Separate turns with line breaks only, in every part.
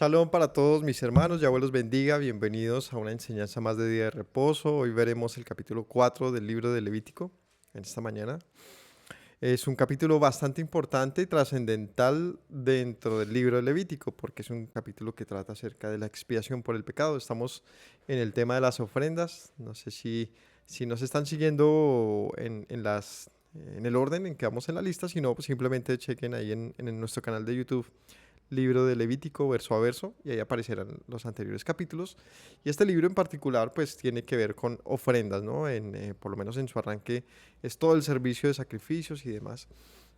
Shalom para todos mis hermanos, Yahweh los bendiga, bienvenidos a una enseñanza más de Día de Reposo. Hoy veremos el capítulo 4 del libro de Levítico en esta mañana. Es un capítulo bastante importante y trascendental dentro del libro de Levítico porque es un capítulo que trata acerca de la expiación por el pecado. Estamos en el tema de las ofrendas. No sé si nos están siguiendo en el orden en que vamos en la lista, si no, pues simplemente chequen ahí en nuestro canal de YouTube libro de Levítico verso a verso y ahí aparecerán los anteriores capítulos. Y este libro en particular pues tiene que ver con ofrendas, ¿no? Por lo menos en su arranque es todo el servicio de sacrificios y demás.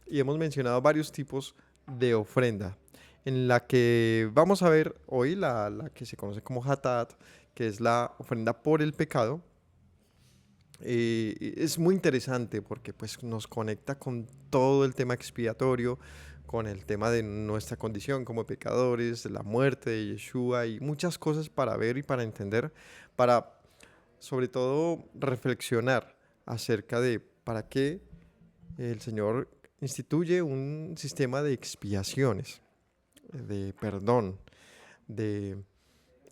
Y hemos mencionado varios tipos de ofrenda. En la que vamos a ver hoy la que se conoce como Hatat, que es la ofrenda por el pecado. Es muy interesante porque pues nos conecta con todo el tema expiatorio, con el tema de nuestra condición como pecadores, de la muerte de Yeshua y muchas cosas para ver y para entender, para sobre todo reflexionar acerca de para qué el Señor instituye un sistema de expiaciones, de perdón, de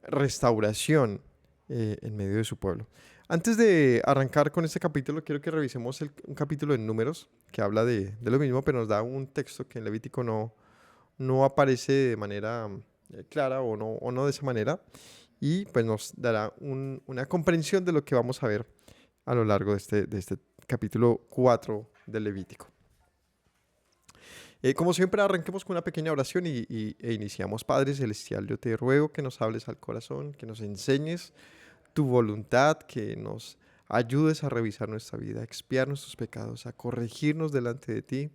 restauración en medio de su pueblo. Antes de arrancar con este capítulo, quiero que revisemos un capítulo en Números que habla de lo mismo, pero nos da un texto que en Levítico no aparece de manera clara o no de esa manera, y pues nos dará una comprensión de lo que vamos a ver a lo largo de este capítulo 4 del Levítico. Como siempre, arranquemos con una pequeña oración e iniciamos. Padre Celestial, yo te ruego que nos hables al corazón, que nos enseñes tu voluntad, que nos ayudes a revisar nuestra vida, a expiar nuestros pecados, a corregirnos delante de ti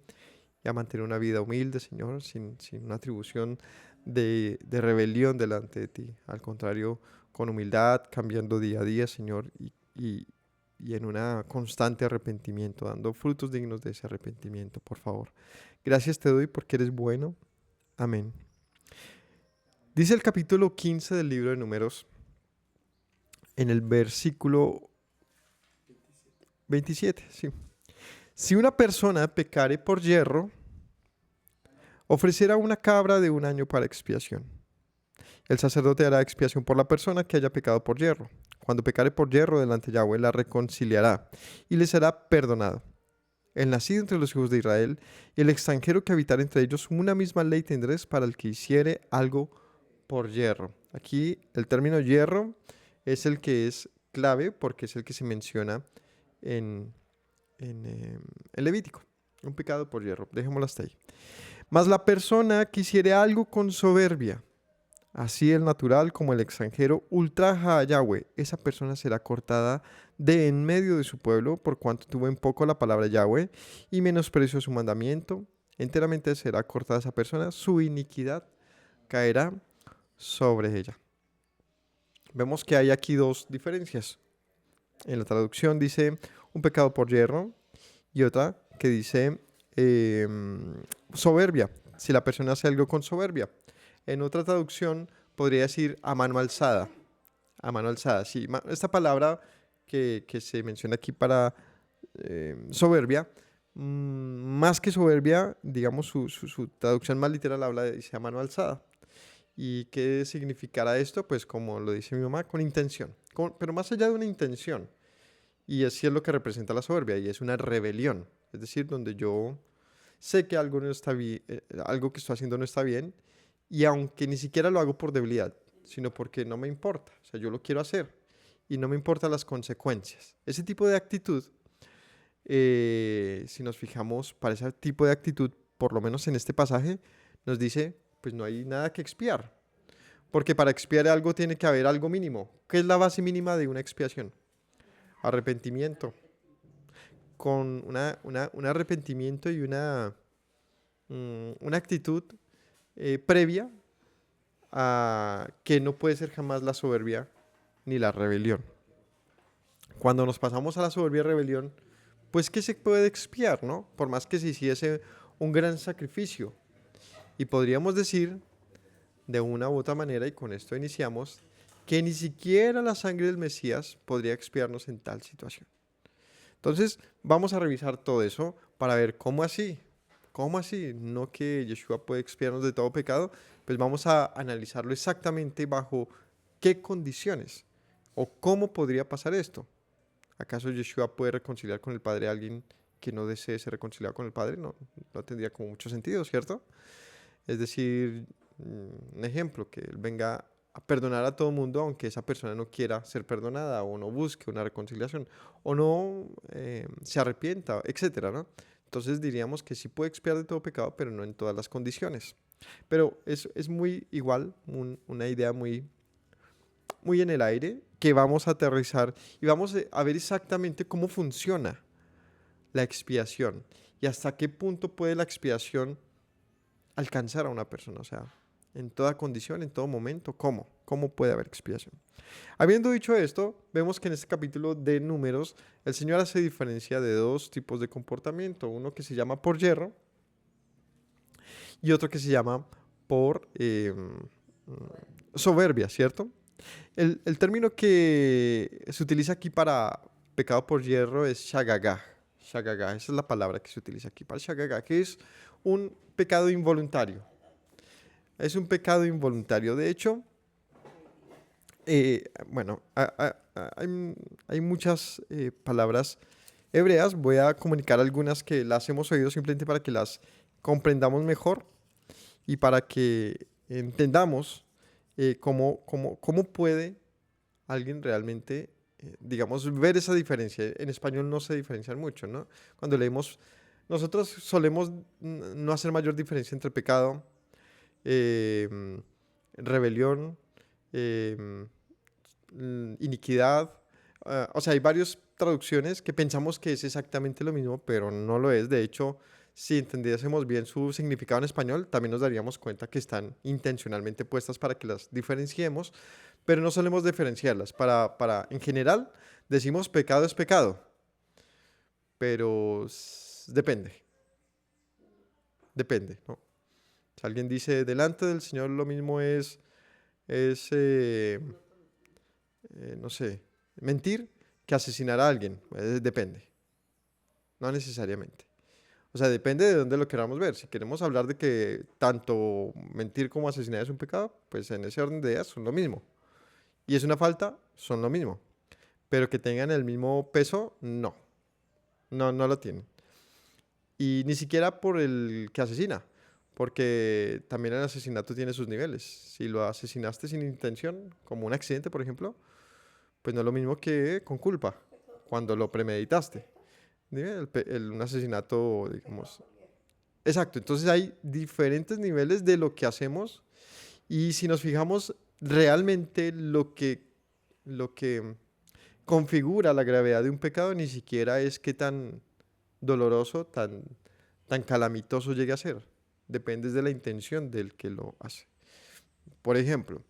y a mantener una vida humilde, Señor, sin una atribución de rebelión delante de ti. Al contrario, con humildad, cambiando día a día, Señor, y en una constante arrepentimiento, dando frutos dignos de ese arrepentimiento, por favor. Gracias te doy porque eres bueno. Amén. Dice el capítulo 15 del libro de Números, en el versículo 27, sí. Si una persona pecare por yerro, ofrecerá una cabra de un año para expiación. El sacerdote hará expiación por la persona que haya pecado por yerro. Cuando pecare por yerro delante de Yahweh, la reconciliará y le será perdonado. El nacido entre los hijos de Israel y el extranjero que habitare entre ellos, una misma ley tendréis para el que hiciere algo por yerro. Aquí el término yerro es el que es clave porque es el que se menciona en Levítico. Un pecado por yerro. Dejémoslo hasta ahí. Mas la persona que hiciere algo con soberbia, así el natural como el extranjero, ultraja a Yahweh, esa persona será cortada de en medio de su pueblo, por cuanto tuvo en poco la palabra Yahweh y menospreció su mandamiento. Enteramente será cortada esa persona, su iniquidad caerá sobre ella. Vemos que hay aquí dos diferencias. En la traducción dice un pecado por yerro y otra que dice soberbia, si la persona hace algo con soberbia. En otra traducción podría decir a mano alzada. A mano alzada, sí. Esta palabra que se menciona aquí para soberbia, más que soberbia, digamos su traducción más literal dice a mano alzada. ¿Y qué significará esto? Pues como lo dice mi mamá, con intención. Pero más allá de una intención. Y así es lo que representa la soberbia, y es una rebelión. Es decir, donde yo sé que algo no está bien, algo que estoy haciendo no está bien, y aunque ni siquiera lo hago por debilidad, sino porque no me importa. O sea, yo lo quiero hacer y no me importan las consecuencias. Ese tipo de actitud, si nos fijamos, para ese tipo de actitud, por lo menos en este pasaje, nos dice, pues no hay nada que expiar. Porque para expiar algo tiene que haber algo mínimo. ¿Qué es la base mínima de una expiación? Arrepentimiento. Con un arrepentimiento y una actitud previa a que no puede ser jamás la soberbia ni la rebelión. Cuando nos pasamos a la soberbia y rebelión, pues ¿qué se puede expiar, no? Por más que se hiciese un gran sacrificio. Y podríamos decir, de una u otra manera, y con esto iniciamos, que ni siquiera la sangre del Mesías podría expiarnos en tal situación. Entonces, vamos a revisar todo eso para ver cómo así. ¿Cómo así? ¿No que Yeshua puede expiarnos de todo pecado? Pues vamos a analizarlo exactamente bajo qué condiciones o cómo podría pasar esto. ¿Acaso Yeshua puede reconciliar con el Padre a alguien que no desee ser reconciliado con el Padre? No, no tendría como mucho sentido, ¿cierto? Es decir, un ejemplo, que Él venga a perdonar a todo mundo, aunque esa persona no quiera ser perdonada o no busque una reconciliación o no se arrepienta, etcétera, ¿no? Entonces diríamos que sí puede expiar de todo pecado, pero no en todas las condiciones. Pero es muy igual, una idea muy en el aire, que vamos a aterrizar y vamos a ver exactamente cómo funciona la expiación y hasta qué punto puede la expiación alcanzar a una persona, o sea, en toda condición, en todo momento, ¿cómo puede haber expiación? Habiendo dicho esto, vemos que en este capítulo de Números, el Señor hace diferencia de dos tipos de comportamiento, uno que se llama por yerro y otro que se llama por soberbia, ¿cierto? El término que se utiliza aquí para pecado por hierro es shagagah. Shagagah, esa es la palabra que se utiliza aquí para shagagah, que es un pecado involuntario. Es un pecado involuntario. De hecho, bueno, hay muchas palabras hebreas. Voy a comunicar algunas que las hemos oído simplemente para que las comprendamos mejor y para que entendamos cómo puede alguien realmente, digamos, ver esa diferencia. En español no se diferencian mucho, ¿no? Cuando leemos, nosotros solemos no hacer mayor diferencia entre pecado, eh, rebelión, eh, iniquidad. O sea, hay varias traducciones que pensamos que es exactamente lo mismo, pero no lo es. De hecho, si entendiésemos bien su significado en español, también nos daríamos cuenta que están intencionalmente puestas para que las diferenciemos, pero no solemos diferenciarlas. En general, decimos pecado es pecado, pero depende, ¿no? Si alguien dice delante del Señor lo mismo es no sé, mentir que asesinar a alguien. Depende, no necesariamente. O sea, depende de dónde lo queramos ver. Si queremos hablar de que tanto mentir como asesinar es un pecado, pues en ese orden de ideas son lo mismo. Y es una falta, son lo mismo. Pero que tengan el mismo peso, no. No lo tienen. Y ni siquiera por el que asesina, porque también el asesinato tiene sus niveles. Si lo asesinaste sin intención, como un accidente, por ejemplo, pues no es lo mismo que con culpa, cuando lo premeditaste. Un asesinato, digamos. Exacto, entonces hay diferentes niveles de lo que hacemos y si nos fijamos realmente lo que configura la gravedad de un pecado ni siquiera es qué tan doloroso, tan calamitoso llegue a ser. Depende de la intención del que lo hace. Por ejemplo,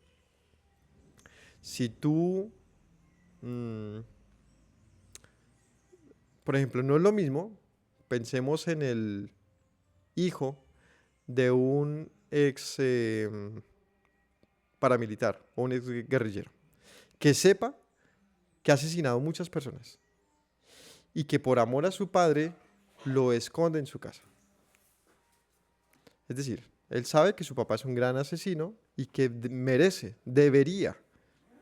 si tú, mm, por ejemplo, no es lo mismo, pensemos en el hijo de un ex paramilitar o un ex guerrillero, que sepa que ha asesinado muchas personas y que por amor a su padre lo esconde en su casa. Es decir, él sabe que su papá es un gran asesino y que merece, debería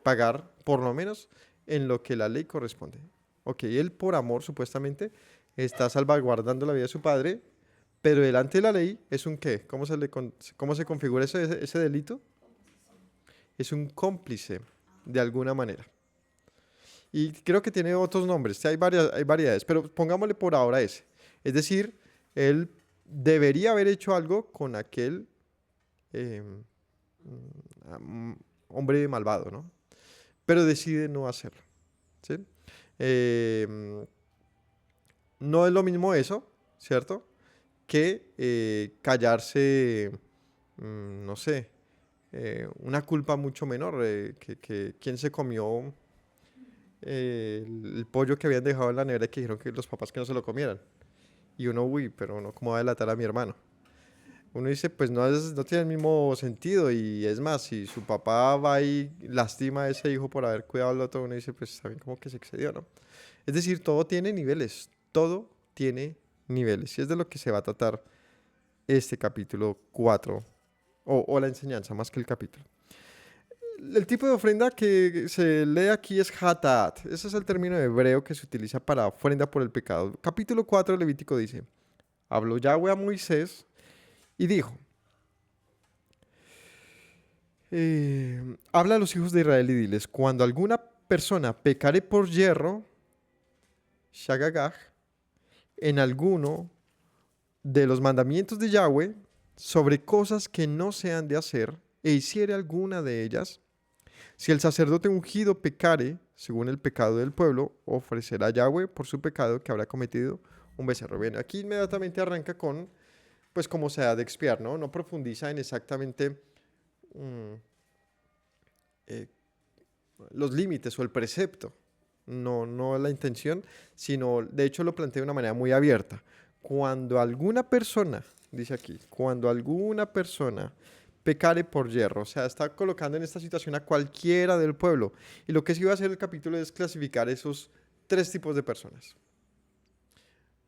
pagar por lo menos en lo que la ley corresponde. Ok, él por amor supuestamente está salvaguardando la vida de su padre, pero delante de la ley es un qué. ¿Cómo se configura ese delito? Es un cómplice de alguna manera. Y creo que tiene otros nombres, sí, hay variedades, pero pongámosle por ahora ese. Es decir, él debería haber hecho algo con aquel eh, hombre malvado, ¿no? Pero decide no hacerlo, ¿sí? Eh, no es lo mismo eso, ¿cierto? Que callarse, no sé, una culpa mucho menor, que quién se comió el pollo que habían dejado en la nevera y que dijeron que los papás que no se lo comieran. Y uno, uy, pero no, ¿cómo va a delatar a mi hermano? Uno dice, pues no tiene el mismo sentido. Y es más, si su papá va y lastima a ese hijo por haber cuidado al otro, uno dice, pues también como que se excedió, ¿no? Es decir, todo tiene niveles. Todo tiene niveles. Y es de lo que se va a tratar este capítulo 4 o la enseñanza más que el capítulo. El tipo de ofrenda que se lee aquí es hatat. Ese es el término hebreo que se utiliza para ofrenda por el pecado. Capítulo 4 de Levítico dice, habló Yahweh a Moisés y dijo, habla a los hijos de Israel y diles, cuando alguna persona pecare por yerro, shagagag, en alguno de los mandamientos de Yahweh, sobre cosas que no se han de hacer, e hiciere alguna de ellas, si el sacerdote ungido pecare, según el pecado del pueblo, ofrecerá a Yahweh por su pecado que habrá cometido un becerro. Bien, aquí inmediatamente arranca con, pues, cómo se ha de expiar, ¿no? No profundiza en exactamente mm, eh, los límites o el precepto. No, no la intención, sino, de hecho, lo plantea de una manera muy abierta. Cuando alguna persona, dice aquí, cuando alguna persona pecare por yerro, o sea, está colocando en esta situación a cualquiera del pueblo. Y lo que sí va a hacer el capítulo es clasificar esos tres tipos de personas.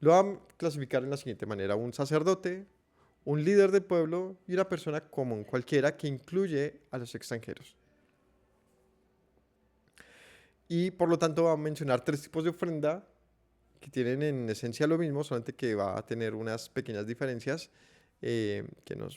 Lo va a clasificar en la siguiente manera: un sacerdote, un líder del pueblo y una persona común, cualquiera, que incluye a los extranjeros. Y por lo tanto va a mencionar tres tipos de ofrenda que tienen en esencia lo mismo, solamente que va a tener unas pequeñas diferencias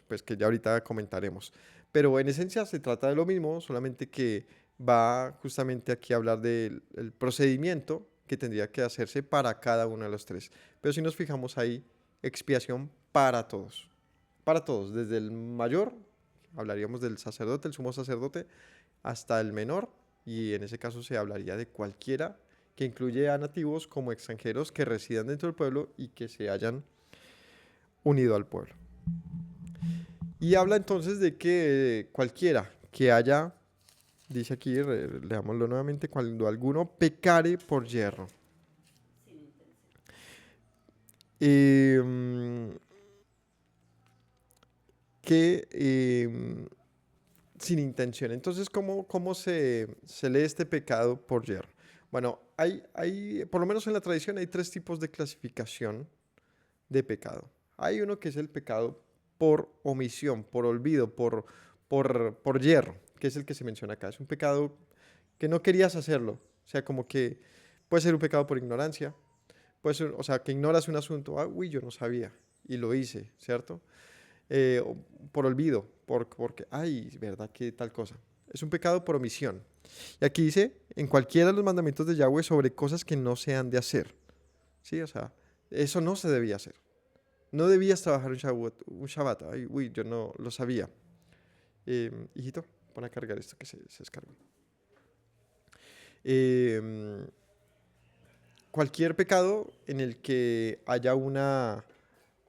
pues, que ya ahorita comentaremos. Pero en esencia se trata de lo mismo, solamente que va justamente aquí a hablar del procedimiento que tendría que hacerse para cada uno de los tres. Pero si nos fijamos ahí, expiación para todos, desde el mayor, hablaríamos del sacerdote, el sumo sacerdote, hasta el menor, y en ese caso se hablaría de cualquiera que incluye a nativos como extranjeros que residan dentro del pueblo y que se hayan unido al pueblo. Y habla entonces de que cualquiera que haya, dice aquí, leámoslo nuevamente, cuando alguno pecare por yerro. Que sin intención. Entonces, ¿cómo se lee este pecado por yerro? Bueno, por lo menos en la tradición hay tres tipos de clasificación de pecado. Hay uno que es el pecado por omisión, por olvido, por yerro, que es el que se menciona acá. Es un pecado que no querías hacerlo. O sea, como que puede ser un pecado por ignorancia, puede ser, o sea, que ignoras un asunto. Uy, yo no sabía y lo hice, ¿cierto? O por olvido, porque, ay, ¿verdad que tal cosa? Es un pecado por omisión. Y aquí dice, en cualquiera de los mandamientos de Yahweh sobre cosas que no se han de hacer. ¿Sí? O sea, eso no se debía hacer. No debías trabajar un Shabbat. Ay, uy, yo no lo sabía. Hijito, pon a cargar esto que se descargó. Eh, Cualquier pecado en el que haya una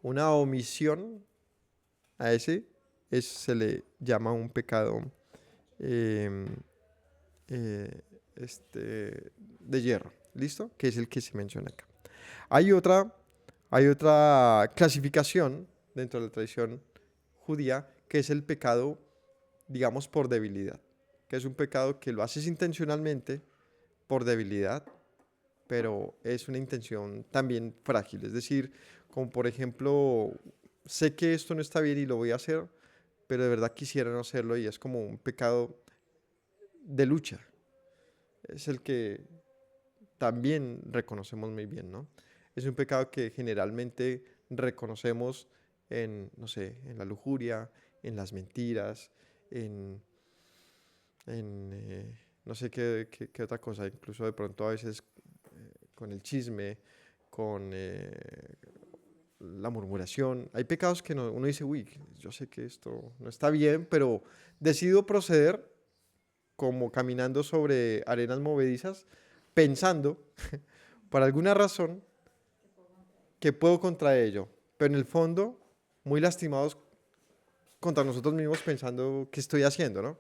omisión a ese se le llama un pecado eh, eh, de hierro. ¿Listo? Que es el que se menciona acá. Hay otra, hay otra clasificación dentro de la tradición judía que es el pecado, digamos, por debilidad. Que es un pecado que lo haces intencionalmente por debilidad, pero es una intención también frágil. Es decir, como por ejemplo, sé que esto no está bien y lo voy a hacer, pero de verdad quisiera no hacerlo y es como un pecado de lucha. Es el que también reconocemos muy bien, ¿no? Es un pecado que generalmente reconocemos en, no sé, en la lujuria, en las mentiras, en, no sé qué otra cosa, incluso de pronto a veces con el chisme, con la murmuración. Hay pecados que uno dice, uy, yo sé que esto no está bien, pero decido proceder como caminando sobre arenas movedizas, pensando, por alguna razón, que puedo contra ello, pero en el fondo, muy lastimados contra nosotros mismos pensando qué estoy haciendo, ¿no?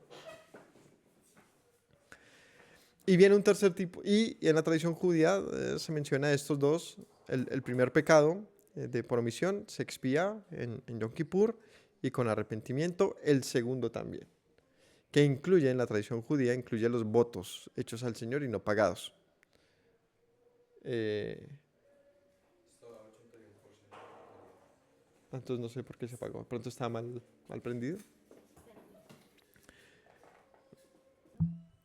Y viene un tercer tipo, y en la tradición judía se menciona estos dos. El primer pecado de por omisión se expía en Yom Kippur y con arrepentimiento. El segundo también, que incluye en la tradición judía, incluye los votos hechos al Señor y no pagados. Eh, Entonces no sé por qué se apagó. De pronto estaba mal prendido.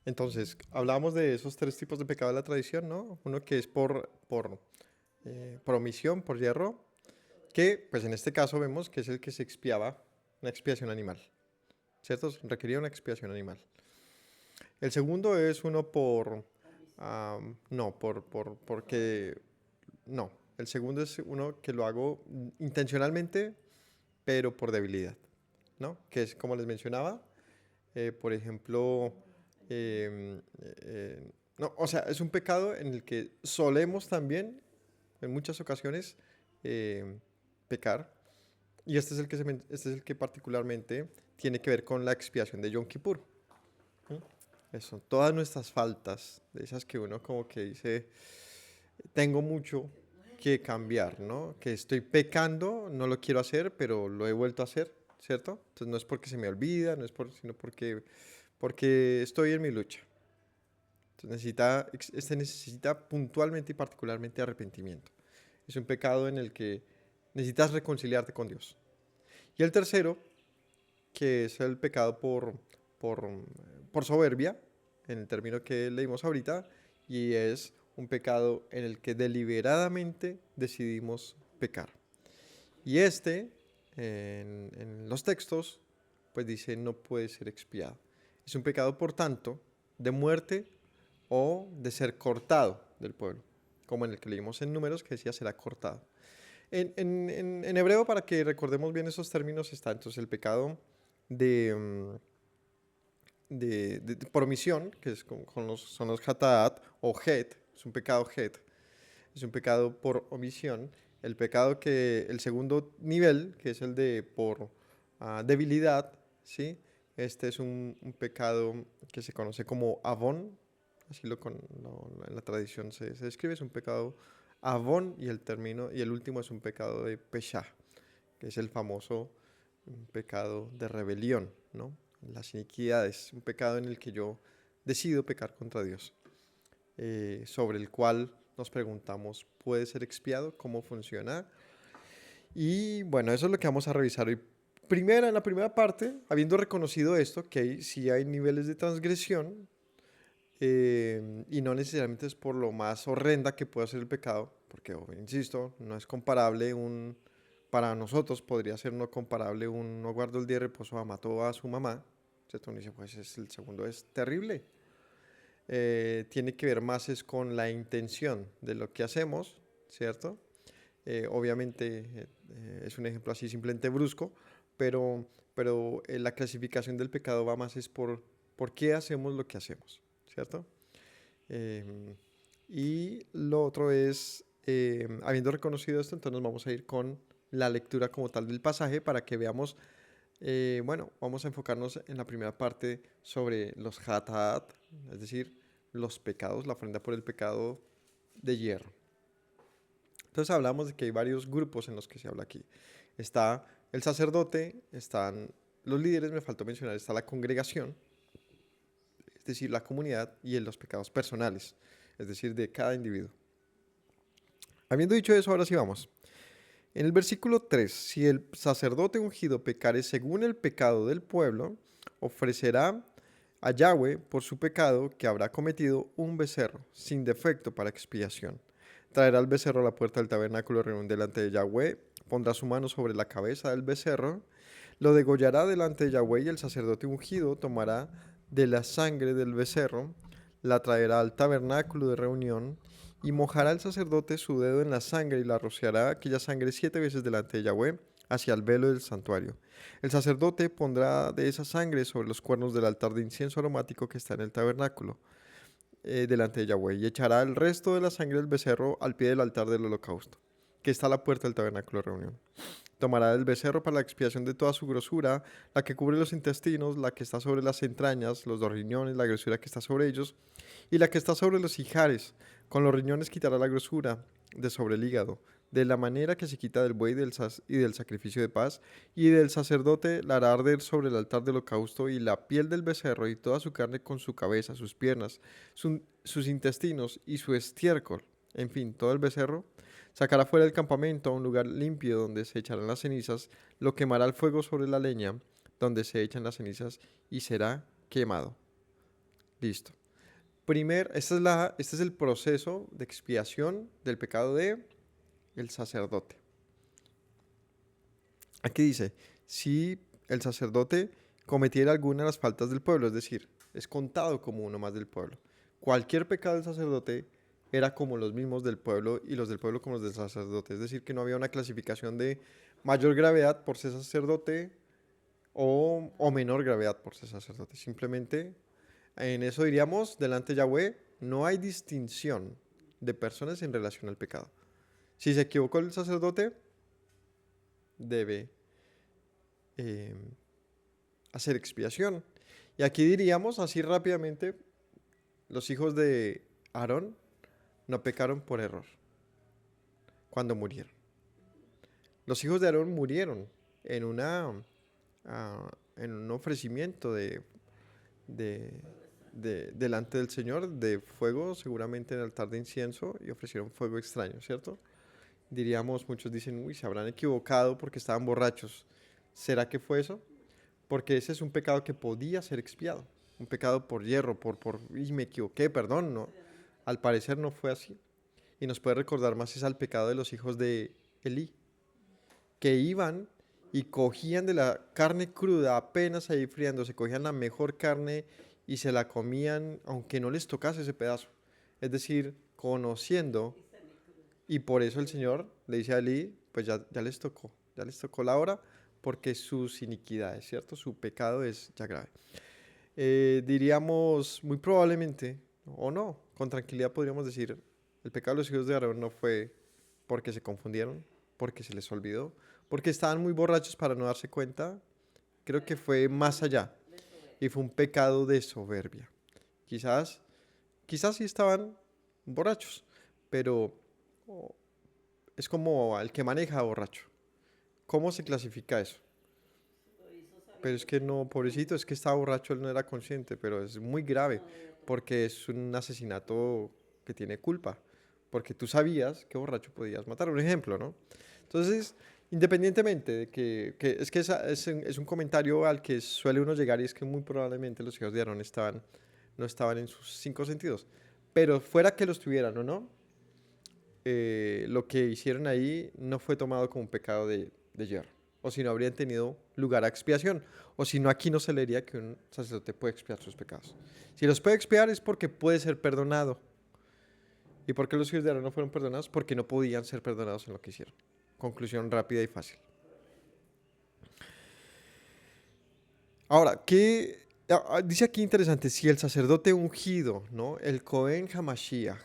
Entonces, hablábamos de esos tres tipos de pecado de la tradición, ¿no? Uno que es por omisión, por hierro, que pues en este caso vemos que es el que se expiaba, una expiación animal, ¿cierto? Requería una expiación animal. El segundo es uno no, porque, no. El segundo es uno que lo hago intencionalmente, pero por debilidad, ¿no? Que es como les mencionaba, por ejemplo, no, o sea, es un pecado en el que solemos también, en muchas ocasiones, eh, pecar. Y este es el que particularmente tiene que ver con la expiación de Yom Kippur. ¿Sí? Son todas nuestras faltas, de esas que uno como que dice, tengo mucho que cambiar, ¿no? Que estoy pecando, no lo quiero hacer, pero lo he vuelto a hacer, ¿cierto? Entonces no es porque se me olvida, no es sino porque estoy en mi lucha. Entonces este necesita puntualmente y particularmente arrepentimiento. Es un pecado en el que necesitas reconciliarte con Dios. Y el tercero, que es el pecado por, por soberbia, en el término que leímos ahorita, y es un pecado en el que deliberadamente decidimos pecar. Y en los textos, pues dice no puede ser expiado. Es un pecado, por tanto, de muerte o de ser cortado del pueblo, como en el que leímos en Números que decía será cortado. En hebreo, para que recordemos bien esos términos, está entonces el pecado de, por omisión, que es son los hataat o het, es un pecado het, es un pecado por omisión. El segundo nivel, que es el de por debilidad, ¿sí? Este es un pecado que se conoce como avón, así en la tradición se describe, es un pecado avón y el último es un pecado de pesha, que es el famoso pecado de rebelión, ¿no? Las iniquidades, un pecado en el que yo decido pecar contra Dios, sobre el cual nos preguntamos, ¿puede ser expiado? ¿Cómo funciona? Y bueno, eso es lo que vamos a revisar hoy. En la primera parte, habiendo reconocido esto, que sí hay niveles de transgresión, y no necesariamente es por lo más horrenda que pueda ser el pecado, porque, insisto, no es comparable para nosotros podría ser no comparable no guardó el día de reposo, mató a su mamá, ¿cierto? Uno dice, pues el segundo es terrible. Tiene que ver más es con la intención de lo que hacemos, ¿cierto? Obviamente es un ejemplo así simplemente brusco, pero la clasificación del pecado va más es por qué hacemos lo que hacemos, ¿cierto? Eh, y lo otro es, habiendo reconocido esto, entonces nos vamos a ir con la lectura como tal del pasaje para que veamos, bueno, vamos a enfocarnos en la primera parte sobre los hataat, es decir, los pecados, la ofrenda por el pecado de hierro. Entonces hablamos de que hay varios grupos en los que se habla aquí. Está el sacerdote, están los líderes, me faltó mencionar, está la congregación, es decir, la comunidad, y en los pecados personales, es decir, de cada individuo. Habiendo dicho eso, ahora sí vamos. En el versículo 3, si el sacerdote ungido pecare según el pecado del pueblo, ofrecerá a Yahweh por su pecado que habrá cometido un becerro sin defecto para expiación. Traerá el becerro a la puerta del tabernáculo de reunión delante de Yahweh, pondrá su mano sobre la cabeza del becerro, lo degollará delante de Yahweh y el sacerdote ungido tomará de la sangre del becerro, la traerá al tabernáculo de reunión y mojará el sacerdote su dedo en la sangre y la rociará aquella sangre 7 veces delante de Yahweh hacia el velo del santuario. El sacerdote pondrá de esa sangre sobre los cuernos del altar de incienso aromático que está en el tabernáculo, delante de Yahweh, y echará el resto de la sangre del becerro al pie del altar del holocausto, que está a la puerta del tabernáculo de reunión. Tomará del becerro para la expiación de toda su grosura, la que cubre los intestinos, la que está sobre las entrañas, los dos riñones, la grosura que está sobre ellos, y la que está sobre los ijares. Con los riñones quitará la grosura de sobre el hígado, de la manera que se quita del buey y del sacrificio de paz, y del sacerdote la hará arder sobre el altar del holocausto, y la piel del becerro y toda su carne con su cabeza, sus piernas, sus intestinos y su estiércol, en fin, todo el becerro Sacará fuera del campamento a un lugar limpio donde se echarán las cenizas, lo quemará al fuego sobre la leña donde se echan las cenizas y será quemado. Listo. Este es el proceso de expiación del pecado de el sacerdote. Aquí dice, si el sacerdote cometiera alguna de las faltas del pueblo, es decir, es contado como uno más del pueblo. Cualquier pecado del sacerdote era como los mismos del pueblo y los del pueblo como los del sacerdote. Es decir, que no había una clasificación de mayor gravedad por ser sacerdote o menor gravedad por ser sacerdote. Simplemente en eso diríamos, delante de Yahweh no hay distinción de personas en relación al pecado. Si se equivocó el sacerdote, debe hacer expiación. Y aquí diríamos así rápidamente, los hijos de Aarón no pecaron por error cuando murieron. Los hijos de Aarón murieron en en un ofrecimiento delante del Señor de fuego, seguramente en el altar de incienso, y ofrecieron fuego extraño, ¿cierto? Diríamos, muchos dicen, uy, se habrán equivocado porque estaban borrachos. ¿Será que fue eso? Porque ese es un pecado que podía ser expiado. Un pecado por hierro, y me equivoqué, perdón, no. Al parecer no fue así. Y nos puede recordar más es al pecado de los hijos de Elí, que iban y cogían de la carne cruda, apenas ahí friándose, cogían la mejor carne y se la comían, aunque no les tocase ese pedazo. Es decir, conociendo, y por eso el Señor le dice a Elí, pues ya les tocó la hora, porque sus iniquidades, ¿cierto? Su pecado es ya grave. Diríamos, muy probablemente, o no, con tranquilidad podríamos decir, el pecado de los hijos de Aarón no fue porque se confundieron, porque se les olvidó, porque estaban muy borrachos para no darse cuenta. Creo que fue más allá y fue un pecado de soberbia. Quizás sí estaban borrachos, pero es como el que maneja borracho. ¿Cómo se clasifica eso? Pero es que no, pobrecito, es que estaba borracho, él no era consciente, pero es muy grave porque es un asesinato que tiene culpa, porque tú sabías que borracho podías matar, un ejemplo, ¿no? Entonces, independientemente de es que es un comentario al que suele uno llegar y es que muy probablemente los hijos de Aarón no estaban en sus cinco sentidos, pero fuera que los tuvieran o no, lo que hicieron ahí no fue tomado como un pecado de hierro, o si no habrían tenido lugar a expiación, o si no aquí no se leería que un sacerdote puede expiar sus pecados. Si los puede expiar es porque puede ser perdonado. ¿Y por qué los hijos de Aarón no fueron perdonados? Porque no podían ser perdonados en lo que hicieron. Conclusión rápida y fácil. Ahora, dice aquí interesante? Si el sacerdote ungido, ¿no? El Cohen Hamashiach,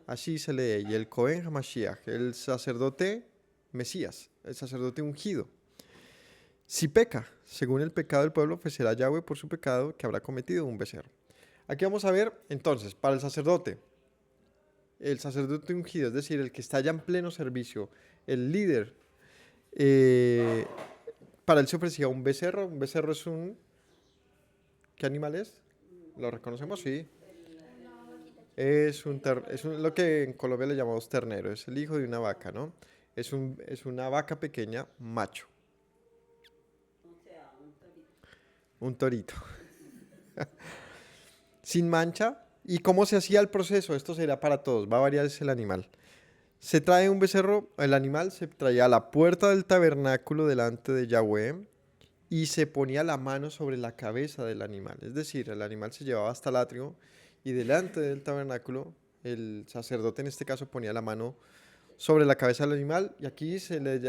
así se lee, y el Cohen Hamashiach, el sacerdote Mesías, el sacerdote ungido. Si peca, según el pecado del pueblo, pues será Yahweh por su pecado que habrá cometido un becerro. Aquí vamos a ver, entonces, para el sacerdote ungido, es decir, el que está ya en pleno servicio, el líder, para él se ofrecía un becerro. Un becerro es un... ¿Qué animal es? ¿Lo reconocemos? Sí. Es lo que en Colombia le llamamos ternero, es el hijo de una vaca, ¿no? Es una vaca pequeña, macho. Un torito. Sin mancha. ¿Y cómo se hacía el proceso? Esto será para todos, va a variar es el animal. Se trae un becerro, el animal se traía a la puerta del tabernáculo delante de Yahweh y se ponía la mano sobre la cabeza del animal. Es decir, el animal se llevaba hasta el atrio y delante del tabernáculo el sacerdote en este caso ponía la mano sobre la cabeza del animal y aquí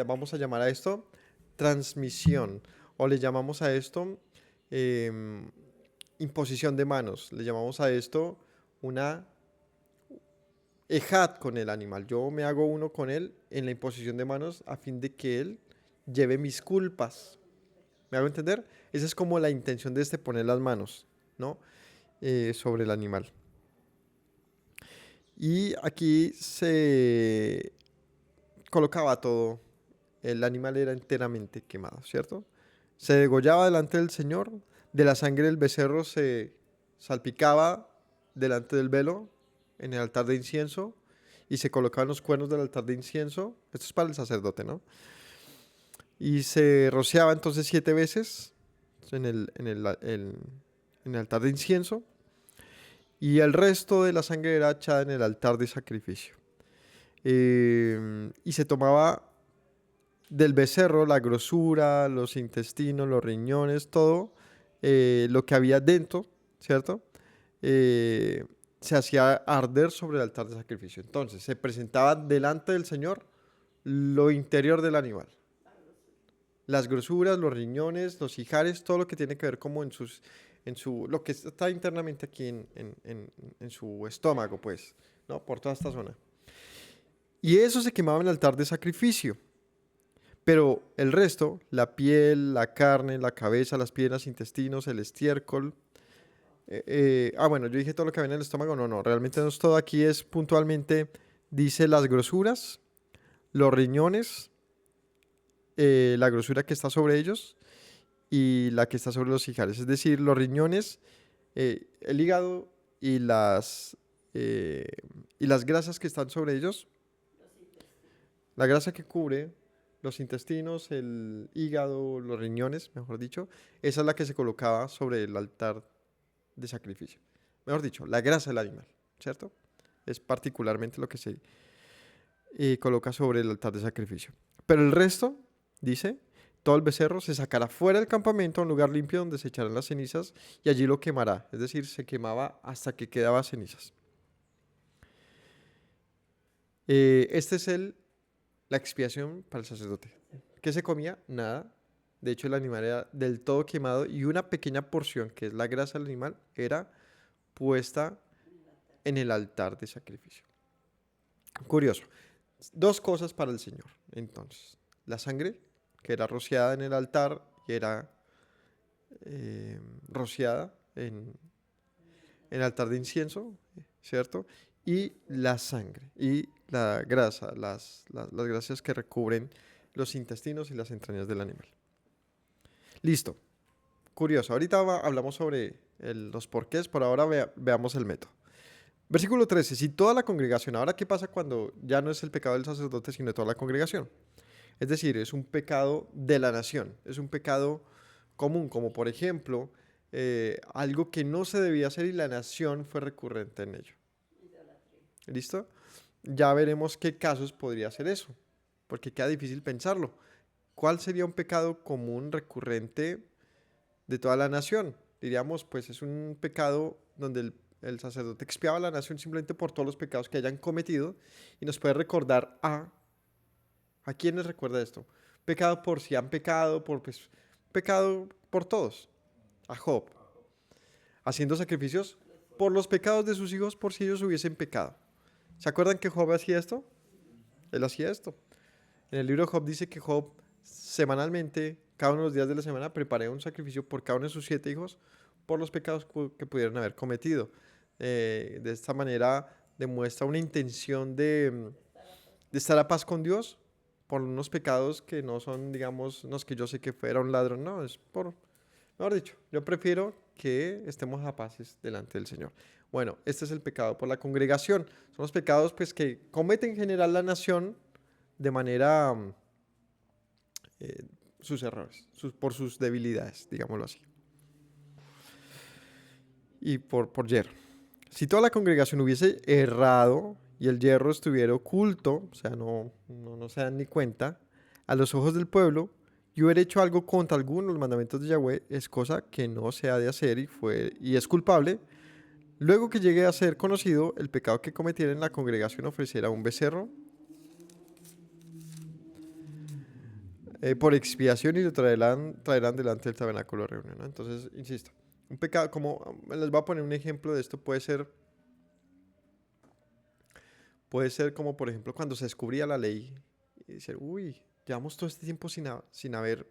vamos a llamar a esto transmisión o le llamamos a esto imposición de manos, le llamamos a esto una ejad con el animal. Yo me hago uno con él en la imposición de manos a fin de que él lleve mis culpas. ¿Me hago entender? Esa es como la intención de poner las manos, ¿no? Sobre el animal. Y aquí se colocaba todo. El animal era enteramente quemado, ¿cierto? Se degollaba delante del Señor. De la sangre del becerro se salpicaba delante del velo en el altar de incienso y se colocaban los cuernos del altar de incienso. Esto es para el sacerdote, ¿no? Y se rociaba entonces 7 veces en el altar de incienso, y el resto de la sangre era echada en el altar de sacrificio. Y se tomaba del becerro la grosura, los intestinos, los riñones, todo lo que había dentro, ¿cierto? Eh, Se hacía arder sobre el altar de sacrificio. Entonces se presentaba delante del Señor lo interior del animal. Las grosuras, los riñones, los ijares, todo lo que tiene que ver como lo que está internamente aquí en su estómago, pues, ¿no? Por toda esta zona. Y eso se quemaba en el altar de sacrificio. Pero el resto, la piel, la carne, la cabeza, las piernas, intestinos, el estiércol. Bueno, yo dije todo lo que había en el estómago. No, realmente no es todo. Aquí es puntualmente, dice las grosuras, los riñones, la grosura que está sobre ellos y la que está sobre los ijares. Es decir, los riñones, el hígado eh, y las grasas que están sobre ellos. La grasa que cubre los intestinos, el hígado, los riñones, mejor dicho, esa es la que se colocaba sobre el altar de sacrificio. Mejor dicho, la grasa del animal, ¿cierto? Es particularmente lo que se coloca sobre el altar de sacrificio. Pero el resto, dice, todo el becerro se sacará fuera del campamento a un lugar limpio donde se echarán las cenizas y allí lo quemará. Es decir, se quemaba hasta que quedaba cenizas. Este es la expiación para el sacerdote. ¿Qué se comía? Nada. De hecho, el animal era del todo quemado y una pequeña porción, que es la grasa del animal, era puesta en el altar de sacrificio. Curioso. 2 cosas para el Señor, entonces. La sangre, que era rociada en el altar y era rociada en el altar de incienso, ¿cierto? Y la sangre y la grasa, las grasas que recubren los intestinos y las entrañas del animal. Listo. Curioso. Ahorita hablamos sobre los porqués, por ahora veamos el método. Versículo 13. Si toda la congregación, ahora qué pasa cuando ya no es el pecado del sacerdote, sino de toda la congregación. Es decir, es un pecado de la nación, es un pecado común, como por ejemplo, algo que no se debía hacer y la nación fue recurrente en ello. ¿Listo? Ya veremos qué casos podría ser eso, porque queda difícil pensarlo. ¿Cuál sería un pecado común recurrente de toda la nación? Diríamos, pues es un pecado donde el sacerdote expiaba a la nación simplemente por todos los pecados que hayan cometido y nos puede recordar ¿a quiénes recuerda esto? Pecado por si han pecado, pecado por todos. A Job, haciendo sacrificios por los pecados de sus hijos por si ellos hubiesen pecado. ¿Se acuerdan que Job hacía esto? Él hacía esto. En el libro de Job dice que Job semanalmente, cada uno de los días de la semana, preparaba un sacrificio por cada uno de sus 7 hijos por los pecados que pudieran haber cometido. De esta manera demuestra una intención de estar a paz con Dios por unos pecados que no son, digamos, no es que yo sé que fuera un ladrón, no, es por, mejor dicho, yo prefiero que estemos a paz delante del Señor. Bueno, este es el pecado por la congregación. Son los pecados pues que comete en general la nación de manera sus errores, por sus debilidades, digámoslo así. Y por yerro. Si toda la congregación hubiese errado y el yerro estuviera oculto, o sea, no se dan ni cuenta, a los ojos del pueblo, y hubiera hecho algo contra alguno de los mandamientos de Yahweh, es cosa que no se ha de hacer y es culpable. Luego que llegue a ser conocido el pecado que cometiera en la congregación, ofreciera un becerro por expiación y lo traerán delante del tabernáculo de reunión, ¿no? Entonces, insisto, un pecado, como les voy a poner un ejemplo de esto, puede ser como, por ejemplo, cuando se descubría la ley y decir, uy, llevamos todo este tiempo sin haber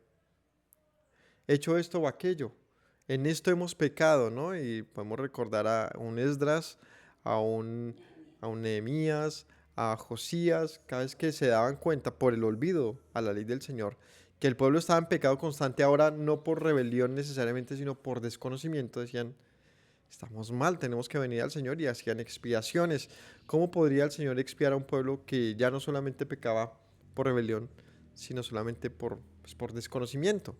hecho esto o aquello. En esto hemos pecado, ¿no? Y podemos recordar a un Esdras, a un Nehemías, a Josías, cada vez que se daban cuenta por el olvido a la ley del Señor, que el pueblo estaba en pecado constante ahora, no por rebelión necesariamente, sino por desconocimiento, decían, estamos mal, tenemos que venir al Señor y hacían expiaciones. ¿Cómo podría el Señor expiar a un pueblo que ya no solamente pecaba por rebelión, sino solamente por desconocimiento?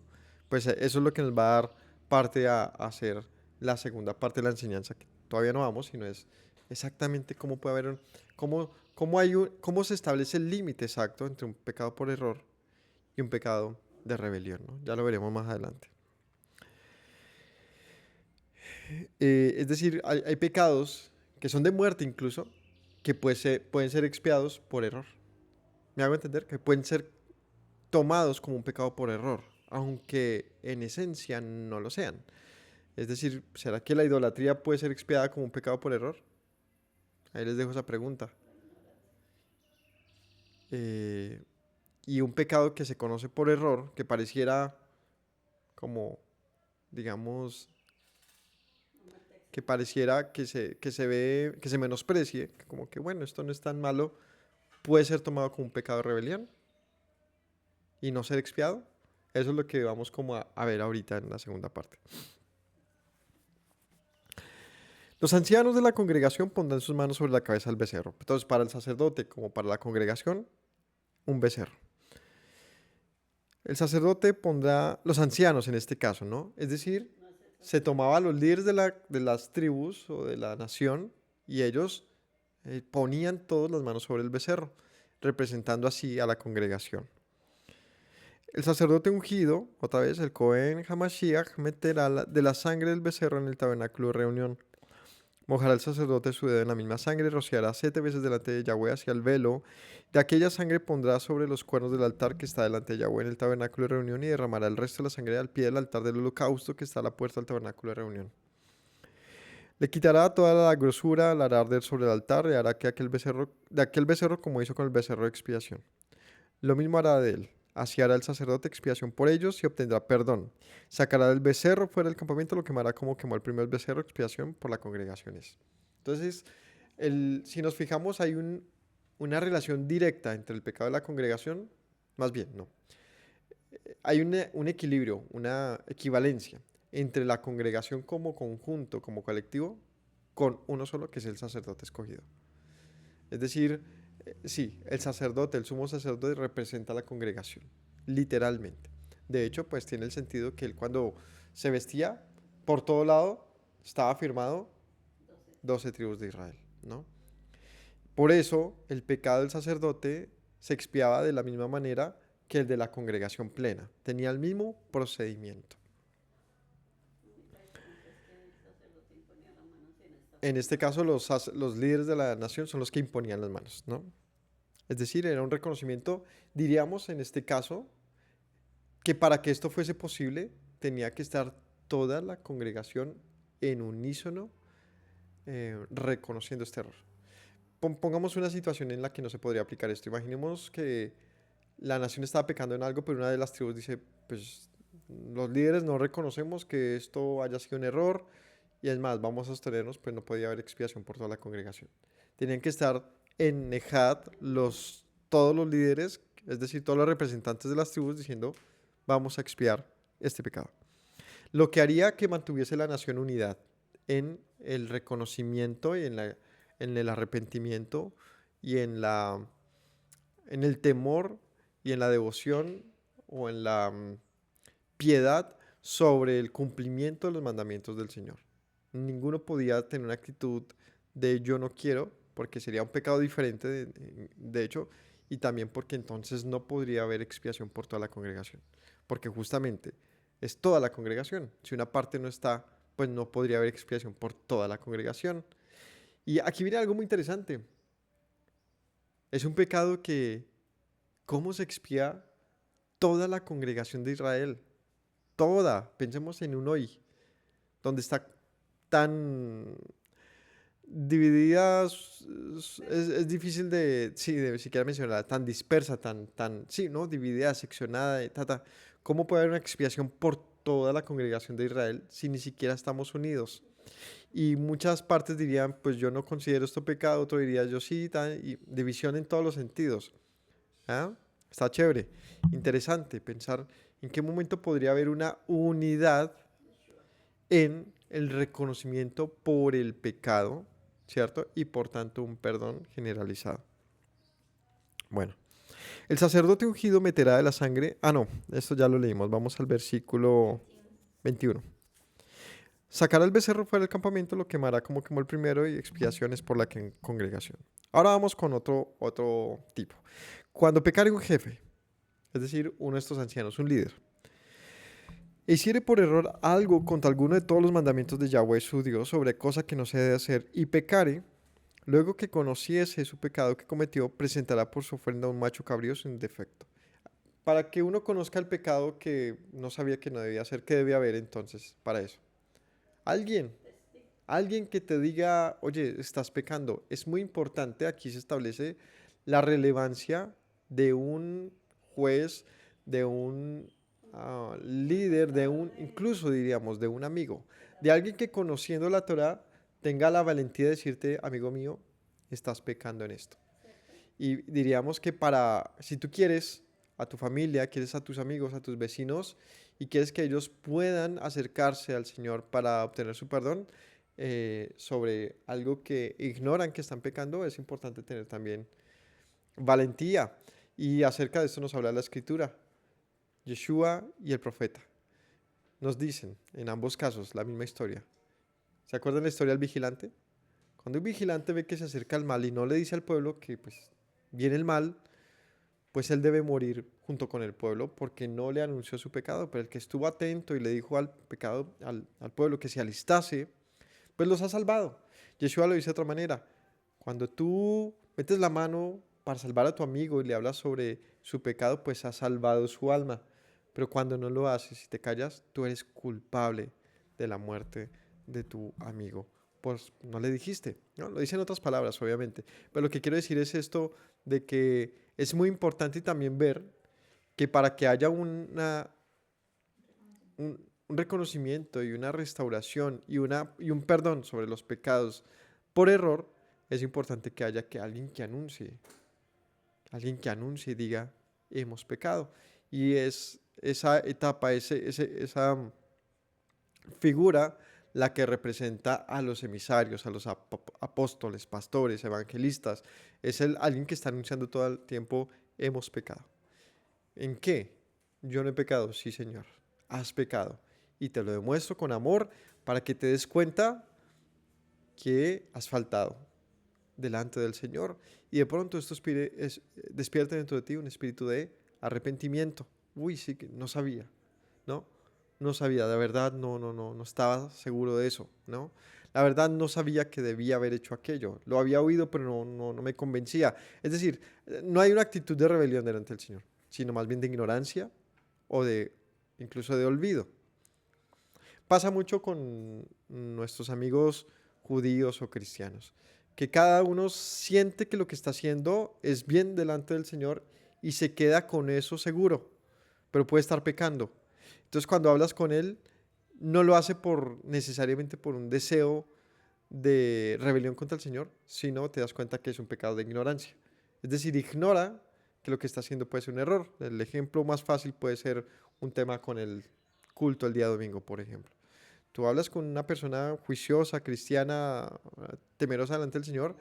Pues eso es lo que nos va a dar parte a hacer la segunda parte de la enseñanza, que todavía no vamos, sino es exactamente cómo puede haber cómo se establece el límite exacto entre un pecado por error y un pecado de rebelión, ¿no? Ya lo veremos más adelante. Es decir, hay pecados que son de muerte incluso, que pueden ser expiados por error. ¿Me hago entender? Que pueden ser tomados como un pecado por error, aunque en esencia no lo sean. Es decir, ¿será que la idolatría puede ser expiada como un pecado por error? Ahí les dejo esa pregunta. Eh, y un pecado que se conoce por error, que pareciera como, digamos, que pareciera que se ve, que se menosprecie, como que bueno, esto no es tan malo, puede ser tomado como un pecado de rebelión y no ser expiado. Eso es lo que vamos como a ver ahorita en la segunda parte. Los ancianos de la congregación pondrán sus manos sobre la cabeza del becerro. Entonces, para el sacerdote como para la congregación, un becerro. El sacerdote pondrá, los ancianos en este caso, ¿no? Es decir, se tomaba a los líderes de las tribus o de la nación y ellos ponían todas las manos sobre el becerro, representando así a la congregación. El sacerdote ungido, otra vez el Cohen Hamashiach, meterá de la sangre del becerro en el tabernáculo de reunión. Mojará el sacerdote su dedo en la misma sangre, rociará 7 veces delante de Yahweh hacia el velo. De aquella sangre pondrá sobre los cuernos del altar que está delante de Yahweh en el tabernáculo de reunión y derramará el resto de la sangre al pie del altar del holocausto que está a la puerta del tabernáculo de reunión. Le quitará toda la grosura al arder sobre el altar y hará que de aquel becerro como hizo con el becerro de expiación. Lo mismo hará de él. Así hará el sacerdote expiación por ellos y obtendrá perdón. Sacará del becerro fuera del campamento, lo quemará como quemó el primer becerro, expiación por la congregación es. Entonces, si nos fijamos, hay una relación directa entre el pecado de la congregación, más bien, no. Hay un equilibrio, una equivalencia entre la congregación como conjunto, como colectivo, con uno solo, que es el sacerdote escogido. Es decir, sí, el sacerdote, el sumo sacerdote representa a la congregación, literalmente. De hecho, pues tiene el sentido que él cuando se vestía, por todo lado, estaba firmado 12 tribus de Israel, ¿no? Por eso, el pecado del sacerdote se expiaba de la misma manera que el de la congregación plena. Tenía el mismo procedimiento. En este caso, los líderes de la nación son los que imponían las manos, ¿no? Es decir, era un reconocimiento, diríamos en este caso, que para que esto fuese posible tenía que estar toda la congregación en unísono reconociendo este error. Pongamos una situación en la que no se podría aplicar esto. Imaginemos que la nación estaba pecando en algo, pero una de las tribus dice, pues los líderes no reconocemos que esto haya sido un error y es más, vamos a sostenernos, pues no podía haber expiación por toda la congregación. Tenían que estar en Nejat todos los líderes, es decir, todos los representantes de las tribus diciendo, vamos a expiar este pecado. Lo que haría que mantuviese la nación unidad en el reconocimiento y en el arrepentimiento y en el temor y en la devoción o en la piedad sobre el cumplimiento de los mandamientos del Señor. Ninguno podía tener una actitud de yo no quiero, porque sería un pecado diferente, de hecho, y también porque entonces no podría haber expiación por toda la congregación, porque justamente es toda la congregación. Si una parte no está, pues no podría haber expiación por toda la congregación. Y aquí viene algo muy interesante. Es un pecado que, ¿cómo se expía toda la congregación de Israel? Toda. Pensemos en un hoy, donde está tan dividida, es difícil de siquiera mencionar, tan dispersa, sí, ¿no? Dividida, seccionada, ¿Cómo puede haber una expiación por toda la congregación de Israel si ni siquiera estamos unidos? Y muchas partes dirían, pues yo no considero esto pecado, otro diría yo sí, y división en todos los sentidos. ¿Ah? Está chévere, interesante pensar en qué momento podría haber una unidad en el reconocimiento por el pecado, ¿cierto? Y por tanto un perdón generalizado. Bueno, el sacerdote ungido meterá de la sangre. Ah, no, esto ya lo leímos. Vamos al versículo 21. Sacará el becerro fuera del campamento, lo quemará como quemó el primero y expiaciones por la congregación. Ahora vamos con otro tipo. Cuando pecare un jefe, es decir, uno de estos ancianos, un líder, e hiciere por error algo contra alguno de todos los mandamientos de Yahweh su Dios sobre cosa que no se debe hacer, y pecare, luego que conociese su pecado que cometió, presentará por su ofrenda un macho cabrío sin defecto. Para que uno conozca el pecado que no sabía que no debía hacer, ¿qué debe haber entonces para eso? Alguien, alguien que te diga, oye, estás pecando. Es muy importante, aquí se establece la relevancia de un juez, de un líder, incluso diríamos, de un amigo, de alguien que conociendo la Torah tenga la valentía de decirte, amigo mío, estás pecando en esto. Y diríamos que si tú quieres a tu familia, quieres a tus amigos, a tus vecinos, y quieres que ellos puedan acercarse al Señor para obtener su perdón sobre algo que ignoran que están pecando, es importante tener también valentía. Y acerca de esto nos habla la Escritura. Yeshua y el profeta nos dicen en ambos casos la misma historia. ¿Se acuerdan la historia del vigilante? Cuando un vigilante ve que se acerca al mal y no le dice al pueblo que pues viene el mal, pues él debe morir junto con el pueblo porque no le anunció su pecado, pero el que estuvo atento y le dijo al pecado, al pueblo que se alistase, pues los ha salvado. Yeshua lo dice de otra manera. Cuando tú metes la mano para salvar a tu amigo y le hablas sobre su pecado, pues has salvado su alma. Pero cuando no lo haces y te callas, tú eres culpable de la muerte de tu amigo. Pues no le dijiste, ¿no? Lo dice en otras palabras, obviamente. Pero lo que quiero decir es esto de que es muy importante también ver que para que haya un reconocimiento y una restauración y un perdón sobre los pecados por error, es importante que haya alguien que anuncie y diga, hemos pecado. Y es esa etapa, esa figura la que representa a los emisarios, a los apóstoles, pastores, evangelistas. Es alguien que está anunciando todo el tiempo, hemos pecado. ¿En qué? Yo no he pecado, sí, Señor. Has pecado. Y te lo demuestro con amor para que te des cuenta que has faltado delante del Señor. Y de pronto esto despierta dentro de ti un espíritu de arrepentimiento. Uy, sí, que no sabía, ¿no? No sabía, de verdad, no estaba seguro de eso, ¿no? La verdad no sabía que debía haber hecho aquello. Lo había oído, pero no me convencía. Es decir, no hay una actitud de rebelión delante del Señor, sino más bien de ignorancia o incluso de olvido. Pasa mucho con nuestros amigos judíos o cristianos, que cada uno siente que lo que está haciendo es bien delante del Señor y se queda con eso seguro, pero puede estar pecando. Entonces cuando hablas con él, no lo hace necesariamente por un deseo de rebelión contra el Señor, sino te das cuenta que es un pecado de ignorancia. Es decir, ignora que lo que está haciendo puede ser un error. El ejemplo más fácil puede ser un tema con el culto el día domingo, por ejemplo. Tú hablas con una persona juiciosa, cristiana, temerosa delante del Señor,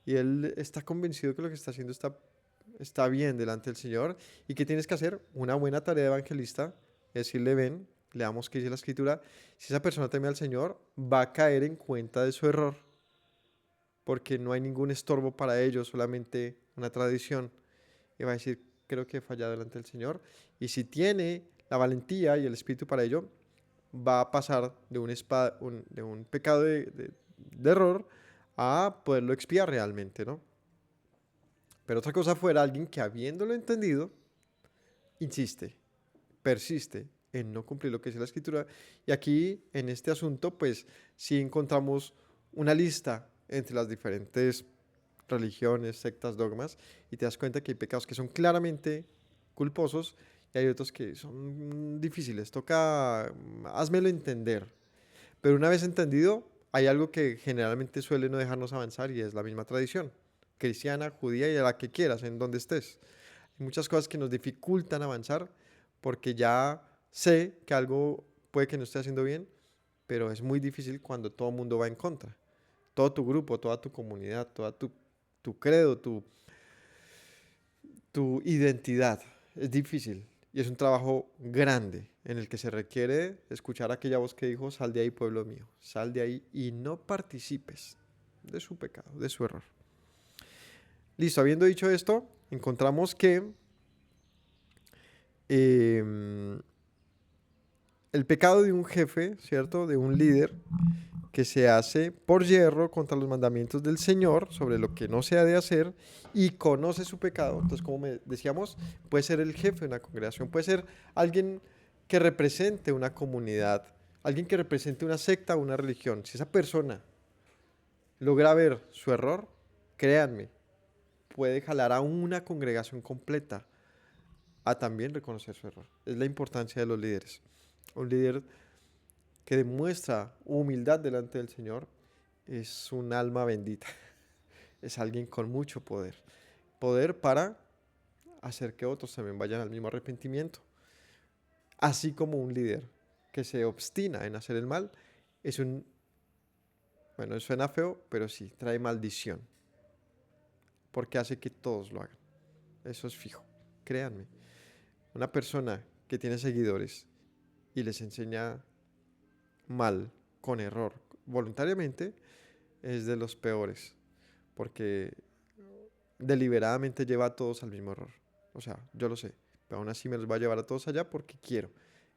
y él está convencido que lo que está haciendo está bien delante del Señor, y que tienes que hacer una buena tarea de evangelista, es decirle, ven, leamos qué dice la Escritura, si esa persona teme al Señor, va a caer en cuenta de su error, porque no hay ningún estorbo para ellos, solamente una tradición, y va a decir, creo que he fallado delante del Señor, y si tiene la valentía y el espíritu para ello, va a pasar de un pecado de error a poderlo expiar realmente, ¿no? Pero otra cosa fuera alguien que habiéndolo entendido, insiste, persiste en no cumplir lo que dice la Escritura. Y aquí, en este asunto, pues sí encontramos una lista entre las diferentes religiones, sectas, dogmas, y te das cuenta que hay pecados que son claramente culposos y hay otros que son difíciles. Toca, házmelo entender. Pero una vez entendido, hay algo que generalmente suele no dejarnos avanzar y es la misma tradición, cristiana, judía y a la que quieras, en donde estés. Hay muchas cosas que nos dificultan avanzar porque ya sé que algo puede que no esté haciendo bien, pero es muy difícil cuando todo el mundo va en contra. Todo tu grupo, toda tu comunidad, toda tu credo, tu identidad. Es difícil y es un trabajo grande en el que se requiere escuchar aquella voz que dijo, sal de ahí, pueblo mío, sal de ahí y no participes de su pecado, de su error. Listo, habiendo dicho esto, encontramos que eh, el pecado de un jefe, ¿cierto? De un líder que se hace por yerro contra los mandamientos del Señor sobre lo que no se ha de hacer y conoce su pecado. Entonces, como decíamos, puede ser el jefe de una congregación, puede ser alguien que represente una comunidad, alguien que represente una secta o una religión. Si esa persona logra ver su error, créanme, puede jalar a una congregación completa a también reconocer su error. Es la importancia de los líderes. Un líder que demuestra humildad delante del Señor es un alma bendita. Es alguien con mucho poder. Poder para hacer que otros también vayan al mismo arrepentimiento. Así como un líder que se obstina en hacer el mal es un, bueno, suena feo, pero sí, trae maldición. Porque hace que todos lo hagan. Eso es fijo. Créanme. Una persona que tiene seguidores y les enseña mal, con error, voluntariamente, es de los peores, porque deliberadamente lleva a todos al mismo error. O sea, yo lo sé, pero aún así me los va a llevar a todos allá porque quiero.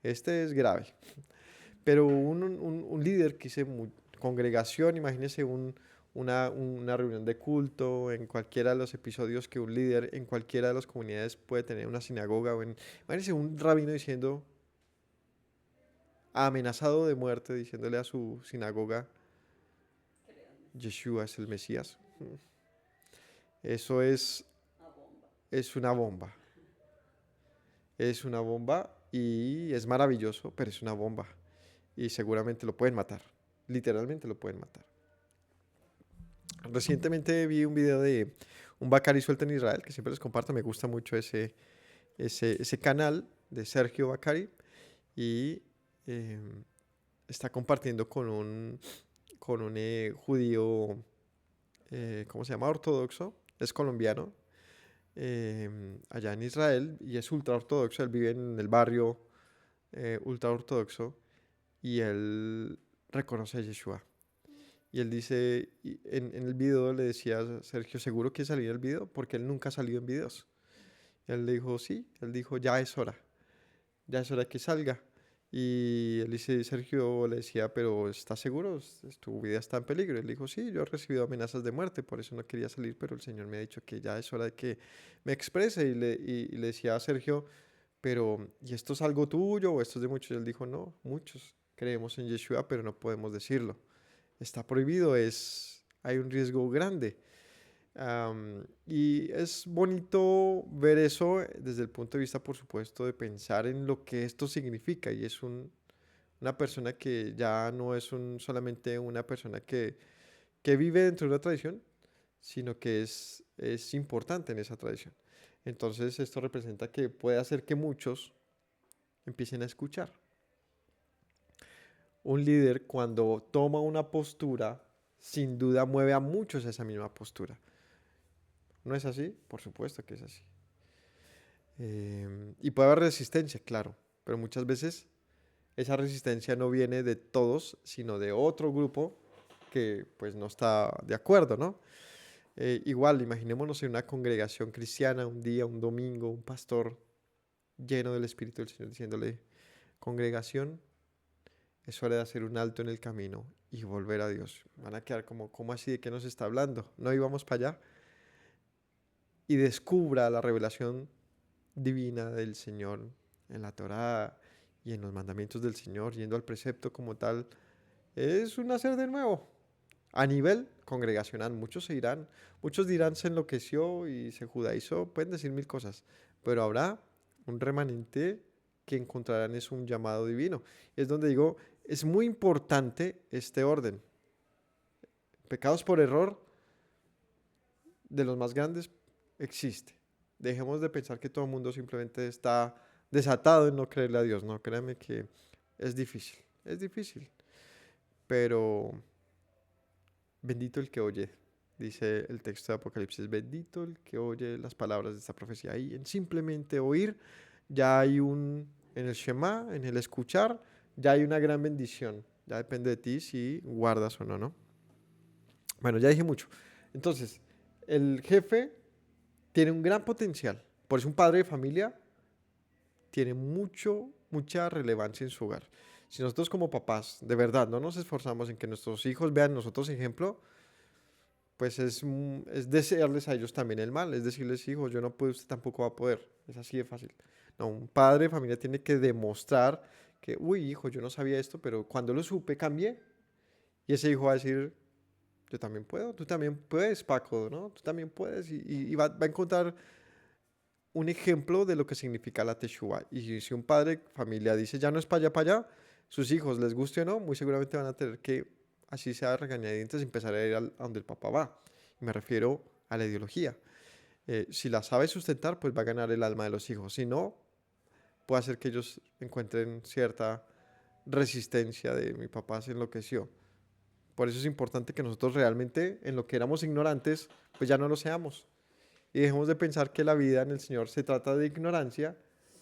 Este es grave. Pero un líder que hice congregación, imagínese una reunión de culto, en cualquiera de los episodios que un líder en cualquiera de las comunidades puede tener una sinagoga, imagínese un rabino diciendo, amenazado de muerte, diciéndole a su sinagoga, Yeshua es el Mesías. Eso es una bomba. Es una bomba y es maravilloso, pero es una bomba. Y seguramente lo pueden matar. Literalmente lo pueden matar. Recientemente vi un video de un Bacari suelto en Israel, que siempre les comparto. Me gusta mucho ese canal de Sergio Bacari. Y eh, está compartiendo con un judío, ¿cómo se llama? Ortodoxo. Es colombiano, allá en Israel, y es ultra ortodoxo. Él vive en el barrio ultra ortodoxo y él reconoce a Yeshua. Y él dice, en el video le decía a Sergio, ¿seguro que salió el video? Porque él nunca ha salido en videos. Él le dijo, sí, él dijo, ya es hora que salga. Y él dice, Sergio le decía, pero ¿estás seguro? Tu vida está en peligro. Él dijo, sí, yo he recibido amenazas de muerte, por eso no quería salir, pero el Señor me ha dicho que ya es hora de que me exprese. Y le decía a Sergio, pero ¿y esto es algo tuyo o esto es de muchos? Y él dijo, no, muchos creemos en Yeshua, pero no podemos decirlo. Está prohibido, hay un riesgo grande. Y es bonito ver eso desde el punto de vista, por supuesto, de pensar en lo que esto significa. Y es una persona que ya no es solamente una persona que vive dentro de una tradición, sino que es importante en esa tradición. Entonces esto representa que puede hacer que muchos empiecen a escuchar. Un líder cuando toma una postura, sin duda mueve a muchos a esa misma postura. ¿No es así? Por supuesto que es así. Y puede haber resistencia, claro, pero muchas veces esa resistencia no viene de todos, sino de otro grupo que pues no está de acuerdo, ¿no? Igual, imaginémonos en una congregación cristiana, un día, un domingo, un pastor lleno del Espíritu del Señor diciéndole, congregación, es hora de hacer un alto en el camino y volver a Dios. Van a quedar como, ¿cómo así? ¿De qué nos está hablando? ¿No íbamos para allá? Y descubra la revelación divina del Señor en la Torá y en los mandamientos del Señor, yendo al precepto como tal, es un nacer de nuevo. A nivel congregacional, muchos se irán, muchos dirán se enloqueció y se judaizó, pueden decir mil cosas, pero habrá un remanente que encontrarán es un llamado divino. Es donde digo, es muy importante este orden. Pecados por error de los más grandes existe. Dejemos de pensar que todo el mundo simplemente está desatado en no creerle a Dios. No, créanme que es difícil, es difícil. pero bendito el que oye, dice el texto de Apocalipsis, bendito el que oye las palabras de esta profecía. Ahí en simplemente oír, ya hay en el Shema, en el escuchar, ya hay una gran bendición. Ya depende de ti si guardas o no, ¿no? Bueno, ya dije mucho. Entonces, el jefe tiene un gran potencial. Por eso un padre de familia tiene mucha relevancia en su hogar. Si nosotros como papás de verdad no nos esforzamos en que nuestros hijos vean nosotros ejemplo, pues es desearles a ellos también el mal. Es decirles, hijos, yo no puedo, usted tampoco va a poder. Es así de fácil. No, un padre de familia tiene que demostrar que, uy, hijo, yo no sabía esto, pero cuando lo supe, cambié. Y ese hijo va a decir, yo también puedo, tú también puedes, Paco, ¿no? Tú también puedes. Y va a encontrar un ejemplo de lo que significa la Teshuvah. Y si un padre de familia dice, ya no es para allá, sus hijos, les guste o no, muy seguramente van a tener que, así sea regañadientes, empezar a ir a donde el papá va. Y me refiero a la ideología. Si la sabe sustentar, pues va a ganar el alma de los hijos. Si no, puede hacer que ellos encuentren cierta resistencia de mi papá se enloqueció. Por eso es importante que nosotros realmente, en lo que éramos ignorantes, pues ya no lo seamos. Y dejemos de pensar que la vida en el Señor se trata de ignorancia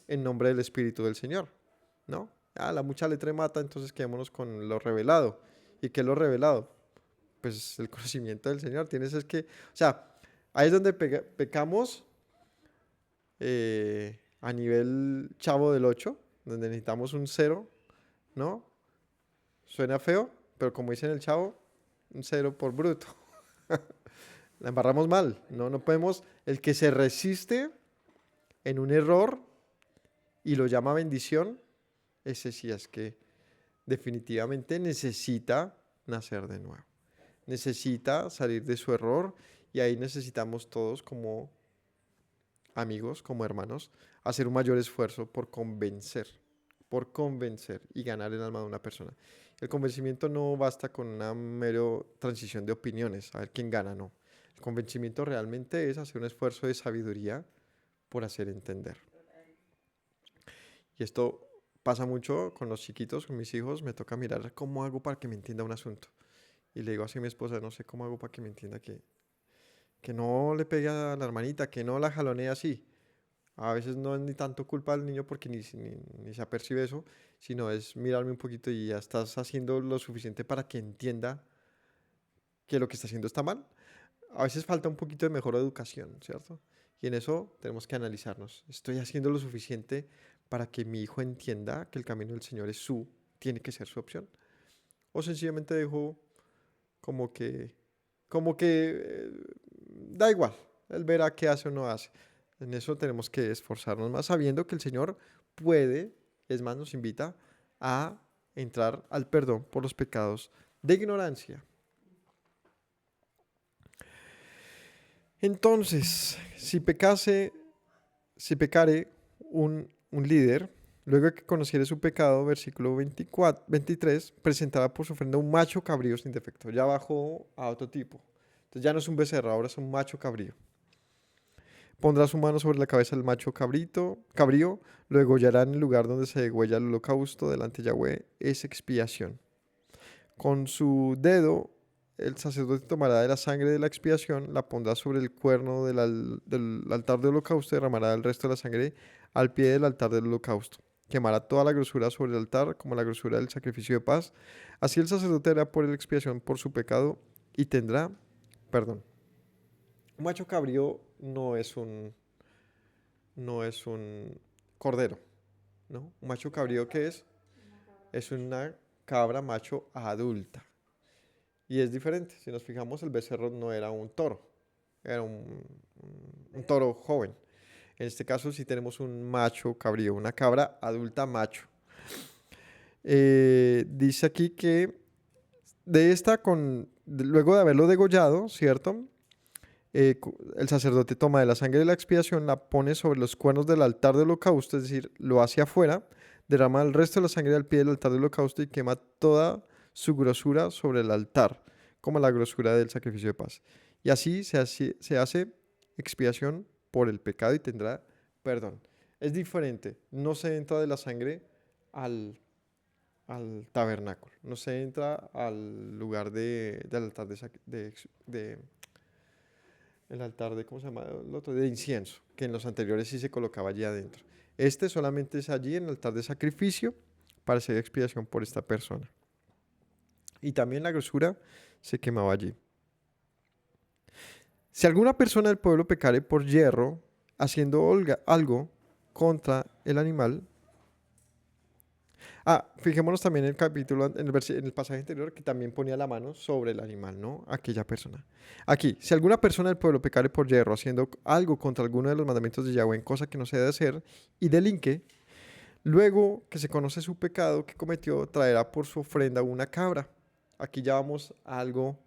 en nombre del Espíritu del Señor, ¿no? La mucha letra mata, entonces quedémonos con lo revelado. ¿Y qué es lo revelado? Pues el conocimiento del Señor. Tienes que, o sea, ahí es donde pecamos a nivel chavo del 8, donde necesitamos un cero, ¿no? Suena feo, pero como dice en el chavo, un cero por bruto. La embarramos mal, ¿no? No podemos, el que se resiste en un error y lo llama bendición, ese sí es que definitivamente necesita nacer de nuevo. Necesita salir de su error y ahí necesitamos todos como amigos, como hermanos, hacer un mayor esfuerzo por convencer y ganar el alma de una persona. El convencimiento no basta con una mero transición de opiniones, a ver quién gana, no. El convencimiento realmente es hacer un esfuerzo de sabiduría por hacer entender. Y esto pasa mucho con los chiquitos, con mis hijos, me toca mirar cómo hago para que me entienda un asunto. Y le digo así a mi esposa, no sé cómo hago para que me entienda que no le pegue a la hermanita, que no la jalonee así. A veces no es ni tanto culpa del niño porque ni se apercibe eso, sino es mirarme un poquito y ya estás haciendo lo suficiente para que entienda que lo que está haciendo está mal. A veces falta un poquito de mejor educación, ¿cierto? Y en eso tenemos que analizarnos. ¿Estoy haciendo lo suficiente para que mi hijo entienda que el camino del Señor tiene que ser su opción? O sencillamente dejo como que, da igual, él verá qué hace o no hace. En eso tenemos que esforzarnos más sabiendo que el Señor puede, es más, nos invita a entrar al perdón por los pecados de ignorancia. Entonces, si pecare un líder, luego de que conociere su pecado, versículo 23, presentará por su ofrenda un macho cabrío sin defecto. Ya bajó a otro tipo. Entonces ya no es un becerro, ahora es un macho cabrío. Pondrá su mano sobre la cabeza del macho cabrío, lo degollará en el lugar donde se degüella el holocausto delante de Yahweh, es expiación. Con su dedo el sacerdote tomará de la sangre de la expiación, la pondrá sobre el cuerno del altar del holocausto y derramará el resto de la sangre al pie del altar del holocausto. Quemará toda la grosura sobre el altar, como la grosura del sacrificio de paz. Así el sacerdote hará por la expiación por su pecado y tendrá perdón. Un macho cabrío no es un cordero, ¿no? Un macho cabrío, ¿qué es? Es una cabra macho adulta. Y es diferente. Si nos fijamos, el becerro no era un toro, era un toro joven. En este caso sí tenemos un macho cabrío, una cabra adulta macho. Dice aquí que luego de haberlo degollado, ¿cierto? El sacerdote toma de la sangre de la expiación, la pone sobre los cuernos del altar del holocausto, es decir, lo hace afuera, derrama el resto de la sangre al pie del altar del holocausto y quema toda su grosura sobre el altar, como la grosura del sacrificio de paz. Y así se hace expiación por el pecado y tendrá perdón. Es diferente, no se entra de la sangre al al tabernáculo, no se entra al lugar del altar el altar de, ¿cómo se llama el otro? De incienso, que en los anteriores sí se colocaba allí adentro. Este solamente es allí en el altar de sacrificio para hacer expiación por esta persona. Y también la grosura se quemaba allí. Si alguna persona del pueblo pecare por yerro, haciendo algo contra el animal. Fijémonos también en el capítulo, en el pasaje anterior, que también ponía la mano sobre el animal, ¿no? Aquella persona. Aquí, si alguna persona del pueblo pecare por yerro, haciendo algo contra alguno de los mandamientos de Yahweh, en cosa que no se debe hacer, y delinque, luego que se conoce su pecado que cometió, traerá por su ofrenda una cabra. Aquí ya vamos a algo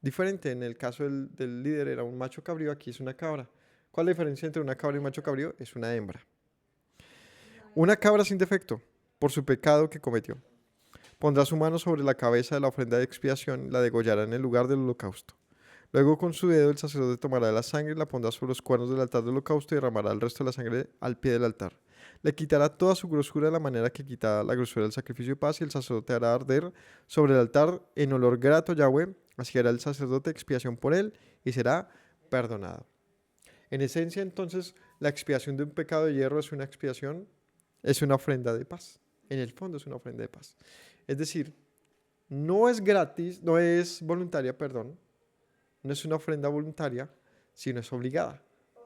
diferente. En el caso del líder era un macho cabrío, aquí es una cabra. ¿Cuál es la diferencia entre una cabra y un macho cabrío? Es una hembra. Una cabra sin defecto, por su pecado que cometió. Pondrá su mano sobre la cabeza de la ofrenda de expiación, la degollará en el lugar del holocausto. Luego con su dedo el sacerdote tomará de la sangre, la pondrá sobre los cuernos del altar del holocausto y derramará el resto de la sangre al pie del altar. Le quitará toda su grosura de la manera que quita la grosura del sacrificio de paz y el sacerdote hará arder sobre el altar en olor grato a Yahweh. Así hará el sacerdote expiación por él y será perdonado. En esencia, entonces, la expiación de un pecado de hierro es una expiación, es una ofrenda de paz. En el fondo es una ofrenda de paz. Es decir, no es gratis, no es voluntaria, perdón, no es una ofrenda voluntaria, sino es obligada.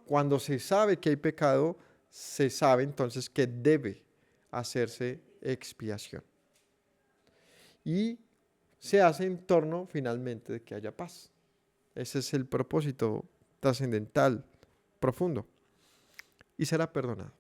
Cuando se sabe que hay pecado, se sabe entonces que debe hacerse expiación. Y se hace en torno finalmente de que haya paz. Ese es el propósito trascendental, profundo. Y será perdonado.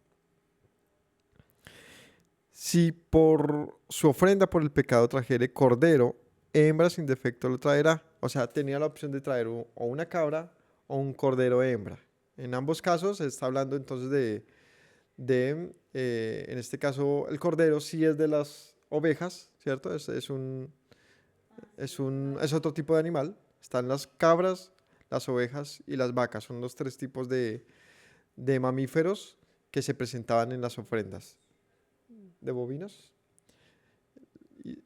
Si por su ofrenda por el pecado trajere cordero, hembra sin defecto lo traerá. O sea, tenía la opción de traer o una cabra o un cordero hembra. En ambos casos se está hablando entonces en este caso, el cordero sí es de las ovejas, ¿cierto? Es otro tipo de animal. Están las cabras, las ovejas y las vacas. Son los tres tipos de mamíferos que se presentaban en las ofrendas. De bovinos.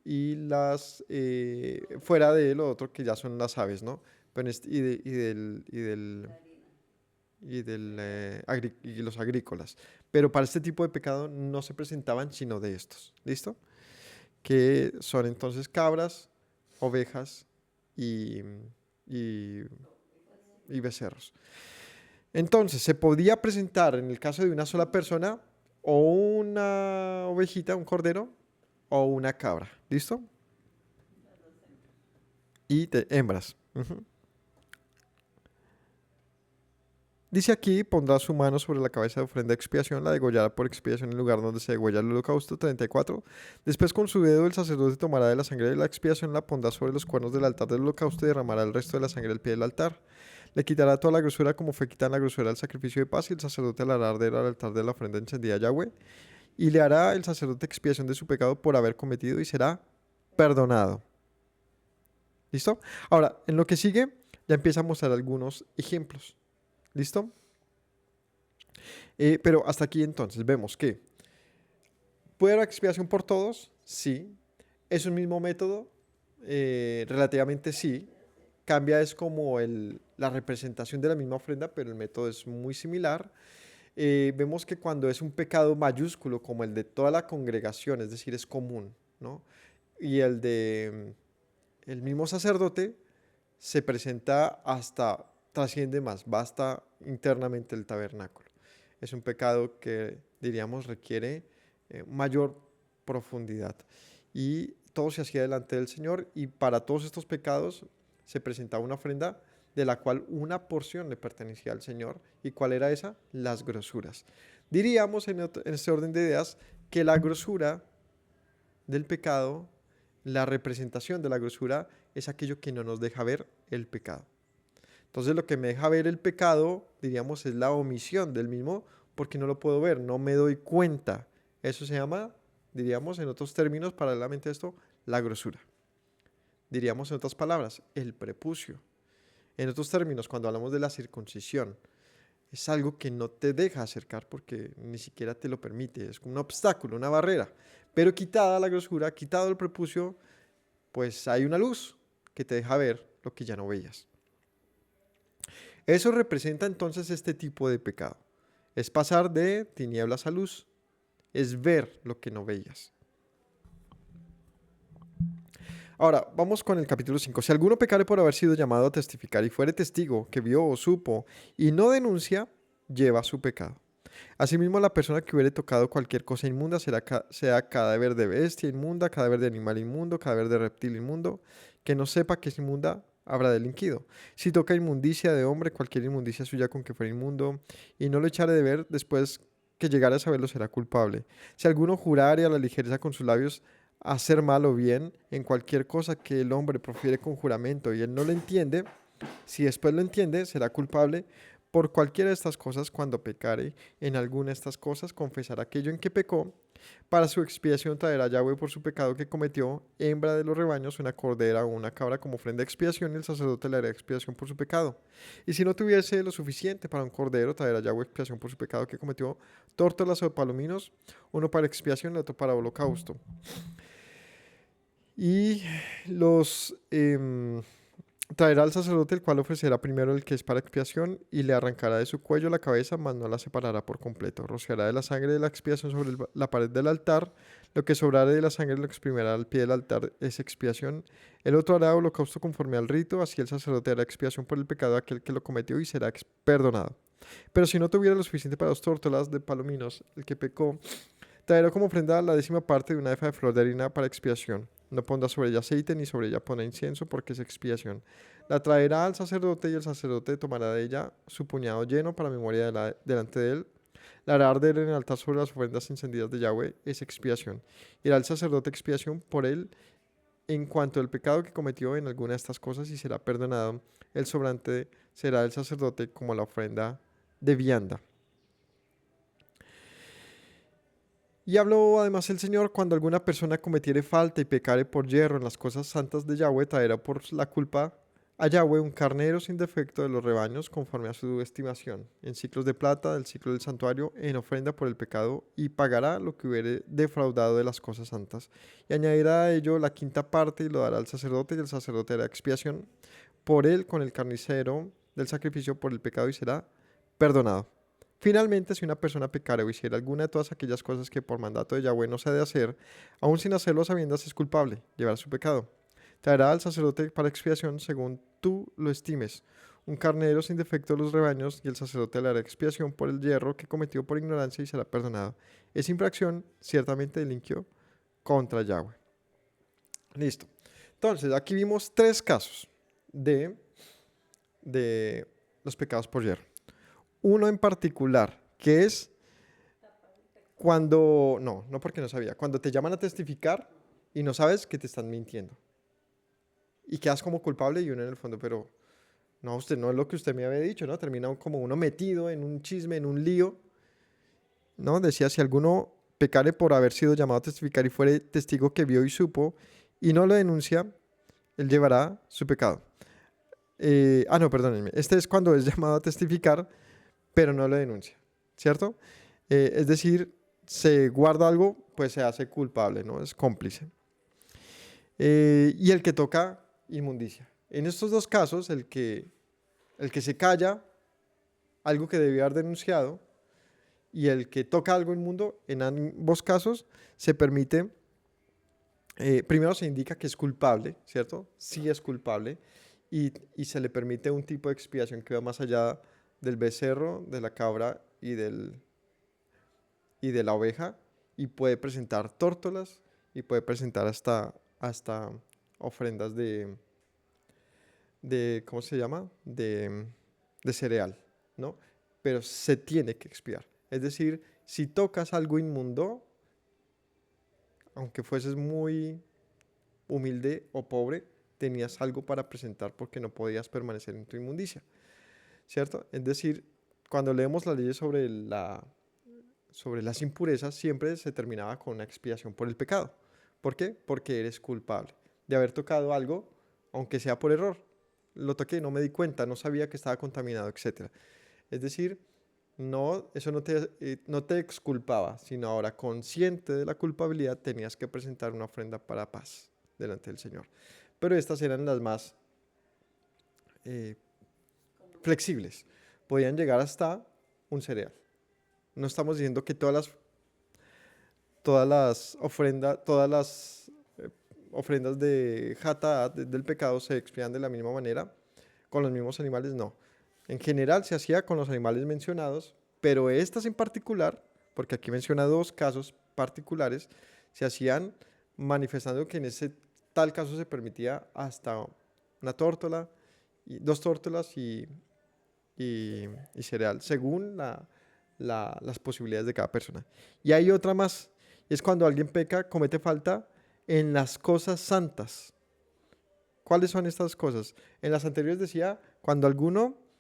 Y las fuera de lo otro que ya son las aves, ¿no? Pero y los agrícolas. Pero para este tipo de pecado no se presentaban sino de estos. ¿Listo? Que son entonces cabras, ovejas y becerros. Entonces, se podía presentar en el caso de una sola persona o una ovejita, un cordero, o una cabra. ¿Listo? Y hembras. Uh-huh. Dice aquí, pondrá su mano sobre la cabeza de ofrenda de expiación, la degollará por expiación en el lugar donde se degolla el holocausto. 34. Después con su dedo el sacerdote tomará de la sangre de la expiación, la pondrá sobre los cuernos del altar del holocausto y derramará el resto de la sangre al pie del altar. Le quitará toda la grosura como fue quitada la grosura del sacrificio de paz y el sacerdote la hará arder al altar de la ofrenda encendida a Yahweh. Y le hará el sacerdote expiación de su pecado por haber cometido y será perdonado. ¿Listo? Ahora, en lo que sigue, ya empieza a mostrar algunos ejemplos. ¿Listo? Pero hasta aquí entonces vemos que ¿puede haber expiación por todos? Sí. ¿Es un mismo método? Relativamente sí. Cambia es como la representación de la misma ofrenda, pero el método es muy similar. Vemos que cuando es un pecado mayúsculo, como el de toda la congregación, es decir, es común, ¿no? Y el de el mismo sacerdote se presenta trasciende más, va hasta internamente el tabernáculo. Es un pecado que, diríamos, requiere mayor profundidad. Y todo se hacía delante del Señor y para todos estos pecados se presentaba una ofrenda de la cual una porción le pertenecía al Señor. ¿Y cuál era esa? Las grosuras. Diríamos en este orden de ideas que la grosura del pecado, la representación de la grosura, es aquello que no nos deja ver el pecado. Entonces lo que me deja ver el pecado, diríamos, es la omisión del mismo, porque no lo puedo ver, no me doy cuenta. Eso se llama, diríamos en otros términos, paralelamente a esto, la grosura. Diríamos en otras palabras, el prepucio. En otros términos, cuando hablamos de la circuncisión, es algo que no te deja acercar porque ni siquiera te lo permite, es como un obstáculo, una barrera. Pero quitada la grosura, quitado el prepucio, pues hay una luz que te deja ver lo que ya no veías. Eso representa entonces este tipo de pecado. Es pasar de tinieblas a luz, es ver lo que no veías. Ahora, vamos con el capítulo 5. Si alguno pecare por haber sido llamado a testificar y fuere testigo que vio o supo y no denuncia, lleva su pecado. Asimismo, la persona que hubiere tocado cualquier cosa inmunda sea cadáver de bestia inmunda, cadáver de animal inmundo, cadáver de reptil inmundo, que no sepa que es inmunda, habrá delinquido. Si toca inmundicia de hombre, cualquier inmundicia suya con que fuera inmundo, y no lo echare de ver, después que llegare a saberlo será culpable. Si alguno jurare a la ligereza con sus labios hacer mal o bien en cualquier cosa que el hombre profiere con juramento y él no lo entiende, si después lo entiende, será culpable por cualquiera de estas cosas. Cuando pecare en alguna de estas cosas, confesará aquello en que pecó. Para su expiación traerá Yahweh por su pecado que cometió, hembra de los rebaños, una cordera o una cabra como ofrenda de expiación, y el sacerdote le hará expiación por su pecado. Y si no tuviese lo suficiente para un cordero, traerá Yahweh expiación por su pecado que cometió, tórtolas o palominos, uno para expiación y otro para holocausto. Y los traerá al sacerdote, el cual ofrecerá primero el que es para expiación, y le arrancará de su cuello la cabeza, mas no la separará por completo. Rociará de la sangre de la expiación sobre la pared del altar. Lo que sobrare de la sangre lo exprimirá al pie del altar, es expiación. El otro hará holocausto conforme al rito, así el sacerdote hará expiación por el pecado de aquel que lo cometió y será perdonado. Pero si no tuviera lo suficiente para 2 tórtolas de palominos, el que pecó traerá como ofrenda la 10ª parte de una efa de flor de harina para expiación. No pondrá sobre ella aceite ni sobre ella pondrá incienso porque es expiación. La traerá al sacerdote y el sacerdote tomará de ella su puñado lleno para memoria delante de él. La hará arder en el altar sobre las ofrendas encendidas de Yahweh, es expiación. Irá el sacerdote expiación por él en cuanto al pecado que cometió en alguna de estas cosas y será perdonado. El sobrante será del sacerdote como la ofrenda de vianda. Y habló además el Señor: cuando alguna persona cometiere falta y pecare por yerro en las cosas santas de Yahweh, traerá por la culpa a Yahweh un carnero sin defecto de los rebaños, conforme a su estimación, en ciclos de plata del ciclo del santuario, en ofrenda por el pecado, y pagará lo que hubiere defraudado de las cosas santas. Y añadirá a ello la 5ª parte y lo dará al sacerdote, y el sacerdote hará expiación por él con el carnicero del sacrificio por el pecado y será perdonado. Finalmente, si una persona pecare o hiciera alguna de todas aquellas cosas que por mandato de Yahweh no se ha de hacer, aun sin hacerlo a sabiendas es culpable, llevará su pecado. Traerá al sacerdote para expiación según tú lo estimes, un carnero sin defecto de los rebaños, y el sacerdote le hará expiación por el yerro que cometió por ignorancia y será perdonado. Esa infracción ciertamente delinquió contra Yahweh. Listo. Entonces, aquí vimos 3 casos de los pecados por yerro. Uno en particular, que es cuando, no porque no sabía, cuando te llaman a testificar y no sabes que te están mintiendo. Y quedas como culpable y uno en el fondo, pero no, usted no es lo que usted me había dicho, ¿no? Termina como uno metido en un chisme, en un lío, ¿no? Decía: si alguno pecare por haber sido llamado a testificar y fuere testigo que vio y supo y no lo denuncia, él llevará su pecado. No, perdónenme. Este es cuando es llamado a testificar, pero no lo denuncia, ¿cierto? Es decir, se guarda algo, pues se hace culpable, ¿no? Es cómplice. Y el que toca inmundicia. En estos 2 casos, el que se calla algo que debió haber denunciado y el que toca algo inmundo, en ambos casos se permite, primero se indica que es culpable, ¿cierto? Sí es culpable, y se le permite un tipo de expiación que va más allá del becerro, de la cabra y de la oveja, y puede presentar tórtolas y puede presentar hasta ofrendas de ¿cómo se llama? De cereal, ¿no? Pero se tiene que expiar. Es decir, si tocas algo inmundo, aunque fueses muy humilde o pobre, tenías algo para presentar porque no podías permanecer en tu inmundicia, ¿cierto? Es decir, cuando leemos las leyes sobre las impurezas, siempre se terminaba con una expiación por el pecado. ¿Por qué? Porque eres culpable de haber tocado algo, aunque sea por error. Lo toqué, no me di cuenta, no sabía que estaba contaminado, etc. Es decir, No, eso no te exculpaba, sino ahora consciente de la culpabilidad tenías que presentar una ofrenda para paz delante del Señor. Pero estas eran las más eh, flexibles. Podían llegar hasta un cereal. No estamos diciendo que todas las ofrendas de Hataat, del pecado, se expían de la misma manera, con los mismos animales, no. En general se hacía con los animales mencionados, pero estas en particular, porque aquí menciona dos casos particulares, se hacían manifestando que en ese tal caso se permitía hasta una tórtola, dos tórtolas y cereal, según las posibilidades de cada persona. Y hay otra más, es cuando alguien peca, comete falta en las cosas santas. ¿Cuáles son estas cosas? En las anteriores decía, cuando alguno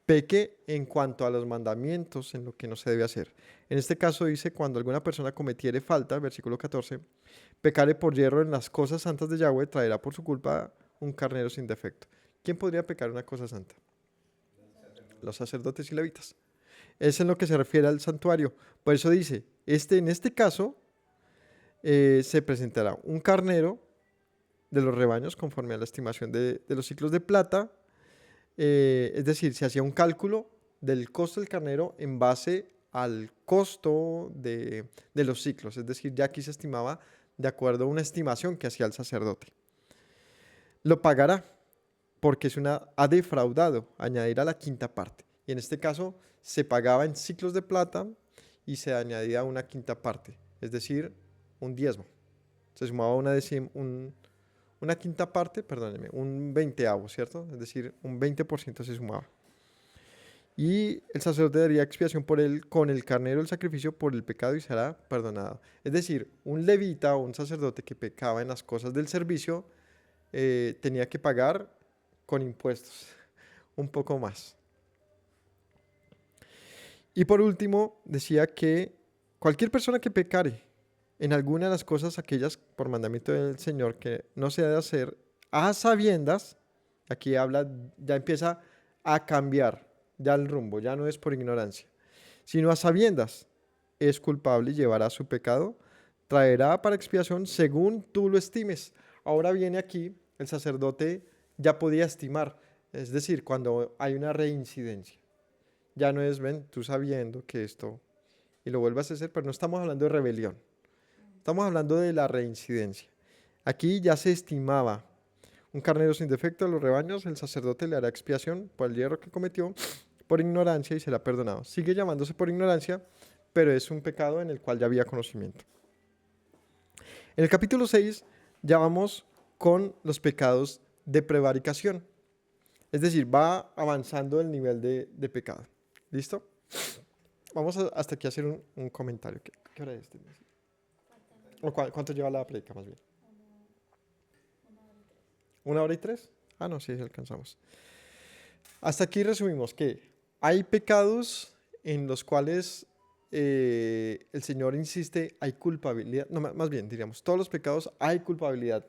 peque en cuanto a los mandamientos, en lo que no se debe hacer. En este caso dice, cuando alguna persona cometiere falta, versículo 14, pecare por hierro en las cosas santas de Yahweh, traerá por su culpa un carnero sin defecto. ¿Quién podría pecar una cosa santa? Los sacerdotes y levitas. Es en lo que se refiere al santuario. Por eso dice, en este caso, se presentará un carnero de los rebaños conforme a la estimación de los ciclos de plata. Es decir, se hacía un cálculo del costo del carnero en base al costo de los ciclos. Es decir, ya aquí se estimaba de acuerdo a una estimación que hacía el sacerdote. Lo pagará porque ha defraudado, añadirá la quinta parte. Y en este caso se pagaba en ciclos de plata y se añadía una quinta parte, es decir, un diezmo. Se sumaba una quinta parte, perdónenme, un veinteavo, ¿cierto? Es decir, un 20% se sumaba. Y el sacerdote daría expiación por él con el carnero del sacrificio por el pecado y será perdonado. Es decir, un levita o un sacerdote que pecaba en las cosas del servicio tenía que pagar con impuestos un poco más. Y por último, decía que cualquier persona que pecare en alguna de las cosas aquellas por mandamiento del Señor que no se debe hacer a sabiendas, aquí habla, ya empieza a cambiar ya el rumbo, ya no es por ignorancia, sino a sabiendas es culpable y llevará su pecado, traerá para expiación según tú lo estimes. Ahora viene aquí, el sacerdote ya podía estimar, es decir, cuando hay una reincidencia. Ya no es, ven, tú sabiendo que esto, y lo vuelvas a hacer, pero no estamos hablando de rebelión. Estamos hablando de la reincidencia. Aquí ya se estimaba un carnero sin defecto de los rebaños, el sacerdote le hará expiación por el hierro que cometió por ignorancia y será perdonado. Sigue llamándose por ignorancia, pero es un pecado en el cual ya había conocimiento. En el capítulo 6 ya vamos con los pecados de prevaricación. Es decir, va avanzando el nivel de pecado. ¿Listo? Vamos hasta aquí a hacer un comentario. ¿Qué hora es? ¿Cuánto lleva la prédica más bien? 1 hora y 3. Ah, no, sí, alcanzamos. Hasta aquí resumimos que hay pecados en los cuales el Señor insiste, hay culpabilidad. No, más bien, diríamos, todos los pecados hay culpabilidad.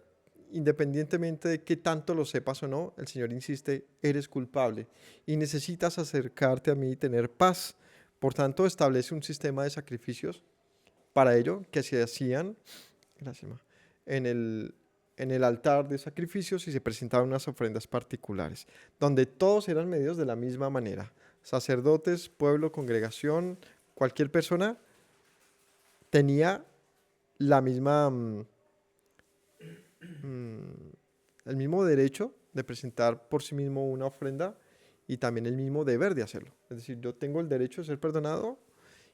Independientemente de qué tanto lo sepas o no, el Señor insiste, eres culpable y necesitas acercarte a mí y tener paz. Por tanto, establece un sistema de sacrificios para ello que se hacían, gracias, en el altar de sacrificios y se presentaban unas ofrendas particulares, donde todos eran medidos de la misma manera. Sacerdotes, pueblo, congregación, cualquier persona tenía la misma, el mismo derecho de presentar por sí mismo una ofrenda y también el mismo deber de hacerlo. Es decir, yo tengo el derecho de ser perdonado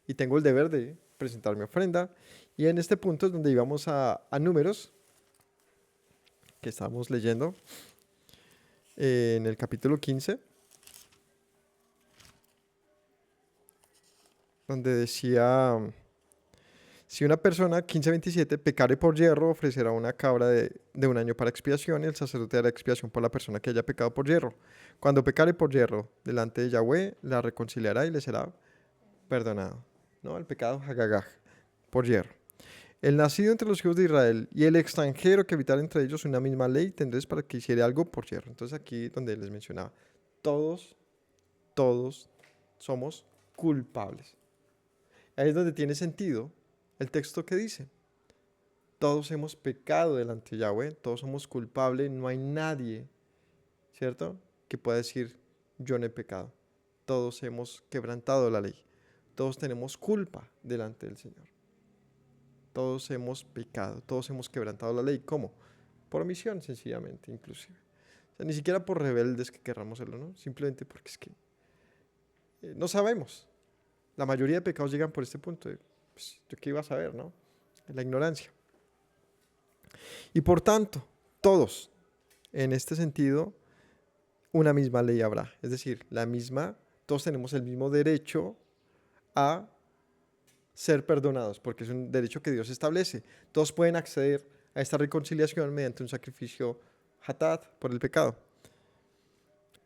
y tengo el deber de presentar mi ofrenda. Y en este punto es donde íbamos a Números, que estábamos leyendo, en el capítulo 15, donde decía, si una persona, 15:27, pecare por hierro, ofrecerá una cabra de un año para expiación y el sacerdote hará expiación por la persona que haya pecado por hierro. Cuando pecare por hierro delante de Yahweh, la reconciliará y le será perdonado. ¿No? El pecado hagagaj, por hierro. El nacido entre los hijos de Israel y el extranjero que habitara entre ellos una misma ley tendréis para que hiciera algo por hierro. Entonces aquí donde les mencionaba, todos somos culpables. Ahí es donde tiene sentido el texto que dice: todos hemos pecado delante de Yahweh, todos somos culpables, no hay nadie, ¿cierto?, que pueda decir yo no he pecado. Todos hemos quebrantado la ley, todos tenemos culpa delante del Señor. Todos hemos pecado, todos hemos quebrantado la ley. ¿Cómo? Por omisión, sencillamente, inclusive. O sea, ni siquiera por rebeldes que querramos serlo, ¿no? Simplemente porque es que no sabemos. La mayoría de pecados llegan por este punto de, pues, ¿yo qué iba a saber, no? La ignorancia. Y por tanto, todos, en este sentido, una misma ley habrá. Es decir, todos tenemos el mismo derecho a ser perdonados, porque es un derecho que Dios establece. Todos pueden acceder a esta reconciliación mediante un sacrificio hatat por el pecado.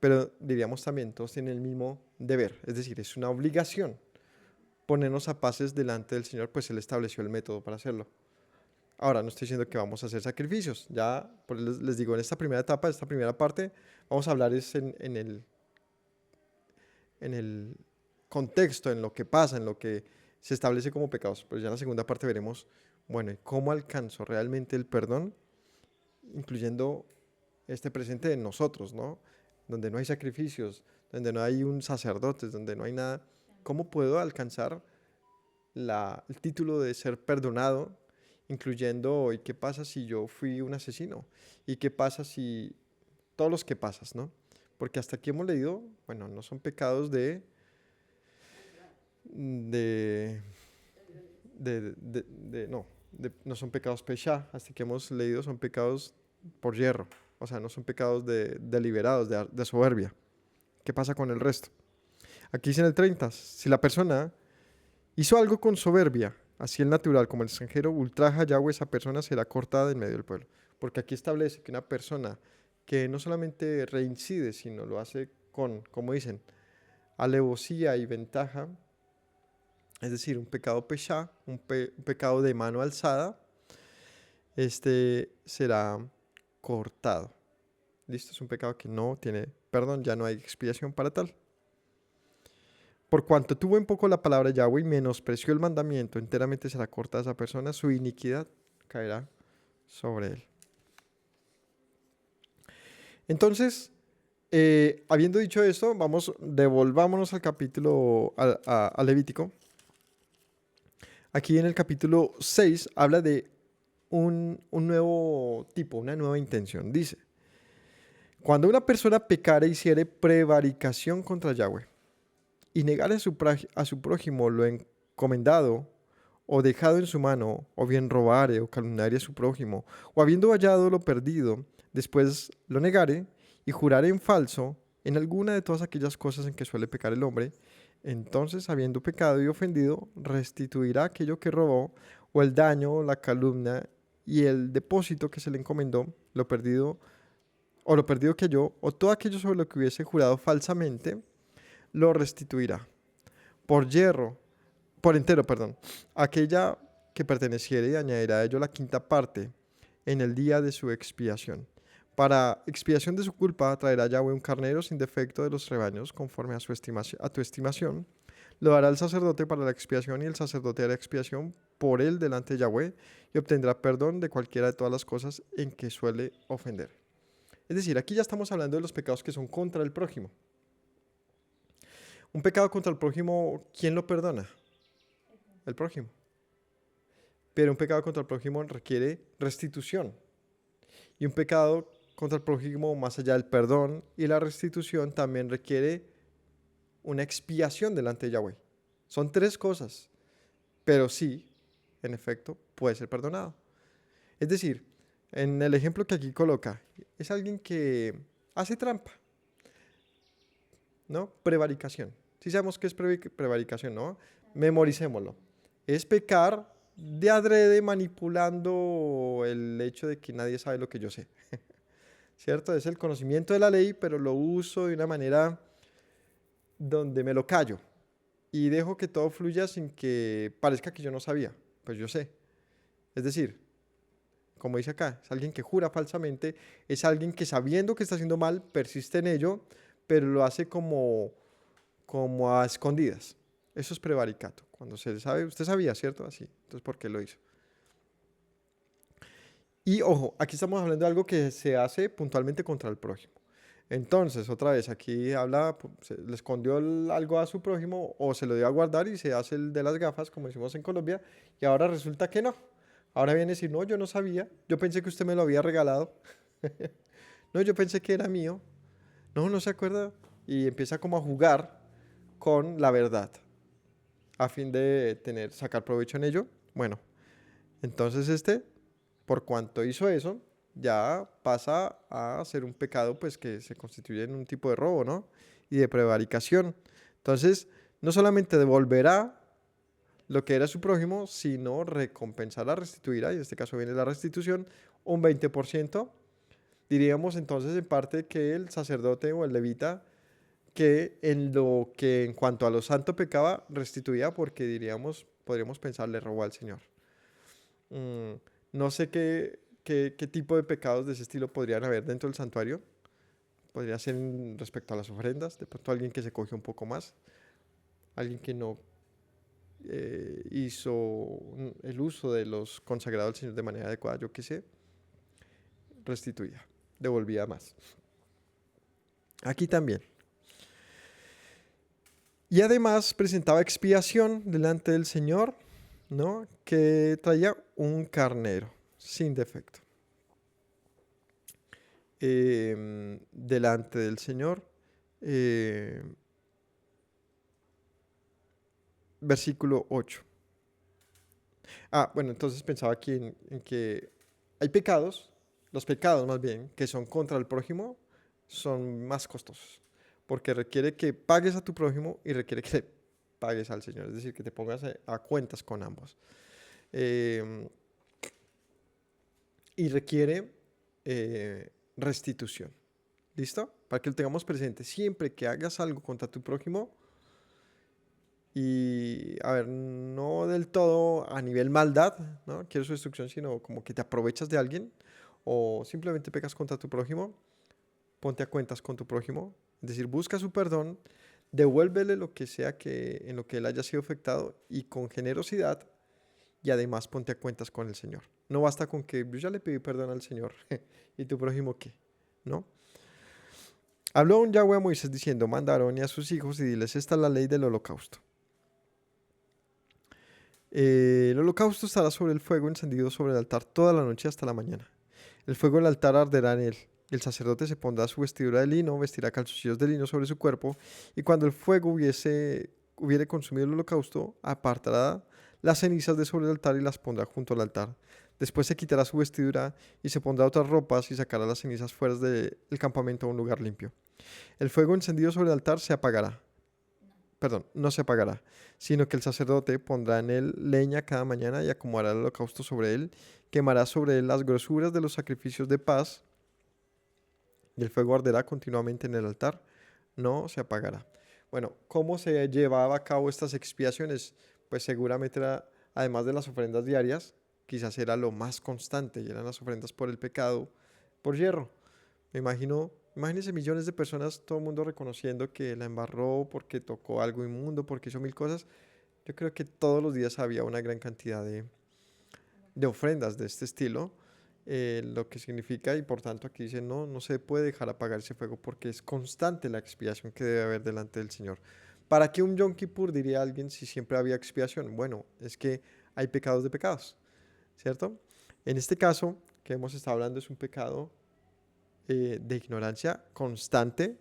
Pero diríamos también, todos tienen el mismo deber, es decir, es una obligación ponernos a paces delante del Señor, pues Él estableció el método para hacerlo. Ahora, no estoy diciendo que vamos a hacer sacrificios, ya les digo, en esta primera etapa, esta primera parte, vamos a hablar en el contexto, en lo que pasa, en lo que se establece como pecados, pero ya en la segunda parte veremos, bueno, ¿cómo alcanzo realmente el perdón? Incluyendo este presente de nosotros, ¿no? Donde no hay sacrificios, donde no hay un sacerdote, donde no hay nada. ¿Cómo puedo alcanzar el título de ser perdonado? Incluyendo, ¿y qué pasa si yo fui un asesino? ¿Y qué pasa si todos los que pasas, ¿no? Porque hasta aquí hemos leído, bueno, no son pecados no son pecados pesha, hasta que hemos leído son pecados por hierro, o sea, no son pecados deliberados, de soberbia. ¿Qué pasa con el resto? Aquí dice en el 30, si la persona hizo algo con soberbia, así el natural como el extranjero, ultraja a Yahweh, esa persona será cortada en medio del pueblo. Porque aquí establece que una persona que no solamente reincide, sino lo hace con, como dicen, alevosía y ventaja, es decir, un pecado pesha, un pecado de mano alzada, será cortado. ¿Listo? Es un pecado que no tiene perdón, ya no hay expiación para tal. Por cuanto tuvo en poco la palabra de Yahweh y menospreció el mandamiento, enteramente será cortada esa persona, su iniquidad caerá sobre él. Entonces, habiendo dicho esto, devolvámonos al capítulo, a Levítico. Aquí en el capítulo 6 habla de un nuevo tipo, una nueva intención. Dice, cuando una persona pecare y hiciere prevaricación contra Yahweh y negare a su prójimo lo encomendado o dejado en su mano, o bien robare o calumniare a su prójimo, o habiendo hallado lo perdido, después lo negare y jurare en falso en alguna de todas aquellas cosas en que suele pecar el hombre, entonces, habiendo pecado y ofendido, restituirá aquello que robó, o el daño, la calumnia y el depósito que se le encomendó, lo perdido que halló, o todo aquello sobre lo que hubiese jurado falsamente, lo restituirá. Por entero, aquella que perteneciere y añadirá a ello la quinta parte en el día de su expiación. Para expiación de su culpa traerá Yahweh un carnero sin defecto de los rebaños, conforme a tu estimación. Lo dará el sacerdote para la expiación, y el sacerdote hará expiación por él delante de Yahweh, y obtendrá perdón de cualquiera de todas las cosas en que suele ofender. Es decir, aquí ya estamos hablando de los pecados que son contra el prójimo. Un pecado contra el prójimo, ¿quién lo perdona? El prójimo. Pero un pecado contra el prójimo requiere restitución. Y un pecado contra el prójimo, más allá del perdón y la restitución, también requiere una expiación delante de Yahweh. Son tres cosas, pero sí, en efecto, puede ser perdonado. Es decir, en el ejemplo que aquí coloca, es alguien que hace trampa, ¿no? Prevaricación. Si sabemos qué es prevaricación, ¿no? Memoricémoslo. Es pecar de adrede, manipulando el hecho de que nadie sabe lo que yo sé. ¿Cierto? Es el conocimiento de la ley, pero lo uso de una manera donde me lo callo y dejo que todo fluya sin que parezca que yo no sabía, pues yo sé. Es decir, como dice acá, es alguien que jura falsamente, es alguien que sabiendo que está haciendo mal, persiste en ello, pero lo hace como a escondidas. Eso es prevaricato. Cuando se sabe, usted sabía, ¿cierto? Así. Entonces, ¿por qué lo hizo? Y ojo, aquí estamos hablando de algo que se hace puntualmente contra el prójimo. Entonces, otra vez, aquí habla, le escondió algo a su prójimo o se lo dio a guardar y se hace el de las gafas, como decimos en Colombia, y ahora resulta que no. Ahora viene a decir, no, yo no sabía, yo pensé que usted me lo había regalado. No, yo pensé que era mío. No, no se acuerda. Y empieza como a jugar con la verdad a fin de sacar provecho en ello. Bueno, entonces por cuanto hizo eso, ya pasa a ser un pecado pues que se constituye en un tipo de robo, ¿no? Y de prevaricación. Entonces, no solamente devolverá lo que era su prójimo, sino recompensará, restituirá, y en este caso viene la restitución, un 20%. Diríamos entonces en parte que el sacerdote o el levita que en lo que en cuanto a lo santo pecaba, restituía porque diríamos, podríamos pensar, le robó al Señor. Mm, no sé qué tipo de pecados de ese estilo podrían haber dentro del santuario. Podría ser respecto a las ofrendas, de pronto alguien que se cogió un poco más, alguien que no hizo el uso de los consagrados al Señor de manera adecuada, yo qué sé, restituía, devolvía más. Aquí también. Y además presentaba expiación delante del Señor, ¿no? Que traía un carnero sin defecto delante del Señor. Versículo 8. Bueno, entonces pensaba aquí en que hay pecados, los pecados más bien, que son contra el prójimo, son más costosos, porque requiere que pagues a tu prójimo y requiere que le pagues al Señor, es decir, que te pongas a cuentas con ambos. Eh, y requiere restitución. ¿Listo? Para que lo tengamos presente. Siempre que hagas algo contra tu prójimo, y a ver, no del todo a nivel maldad, ¿no? Quiero su destrucción, sino como que te aprovechas de alguien o simplemente pecas contra tu prójimo, ponte a cuentas con tu prójimo, es decir, busca su perdón, devuélvele lo que sea que en lo que él haya sido afectado y con generosidad, y además ponte a cuentas con el Señor. No basta con que yo ya le pedí perdón al Señor y tu prójimo qué, ¿no? Habló un Yahweh a Moisés diciendo, manda a Aarón y a sus hijos y diles, esta es la ley del holocausto. El holocausto estará sobre el fuego encendido sobre el altar toda la noche hasta la mañana. El fuego del altar arderá en él. El sacerdote se pondrá su vestidura de lino, vestirá calzoncillos de lino sobre su cuerpo, y cuando el fuego hubiere consumido el holocausto, apartará las cenizas de sobre el altar y las pondrá junto al altar. Después se quitará su vestidura y se pondrá otras ropas y sacará las cenizas fuera del campamento a un lugar limpio. El fuego encendido sobre el altar se apagará. Perdón, no se apagará, sino que el sacerdote pondrá en él leña cada mañana y acomodará el holocausto sobre él, quemará sobre él las grosuras de los sacrificios de paz, y el fuego arderá continuamente en el altar, no se apagará. Bueno, ¿cómo se llevaba a cabo estas expiaciones? Pues seguramente era, además de las ofrendas diarias, quizás era lo más constante, y eran las ofrendas por el pecado, por hierro. Me imagino, imagínense millones de personas, todo el mundo reconociendo que la embarró porque tocó algo inmundo, porque hizo mil cosas. Yo creo que todos los días había una gran cantidad de ofrendas de este estilo, lo que significa, y por tanto aquí dice, no, no se puede dejar apagar ese fuego porque es constante la expiación que debe haber delante del Señor. ¿Para qué un Yom Kippur, diría alguien, si siempre había expiación? Bueno, es que hay pecados de pecados, ¿cierto? En este caso que hemos estado hablando es un pecado de ignorancia constante,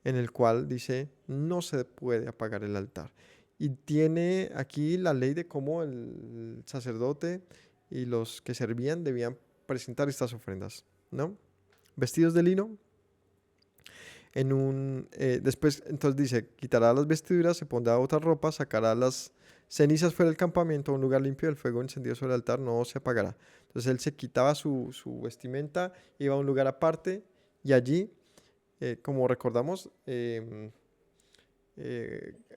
en el cual dice no se puede apagar el altar. Y tiene aquí la ley de cómo el sacerdote y los que servían debían presentar estas ofrendas, ¿no? Vestidos de lino. Después, entonces dice, quitará las vestiduras, se pondrá otra ropa, sacará las cenizas fuera del campamento a un lugar limpio, el fuego encendido sobre el altar no se apagará. Entonces él se quitaba su vestimenta, iba a un lugar aparte y allí, como recordamos,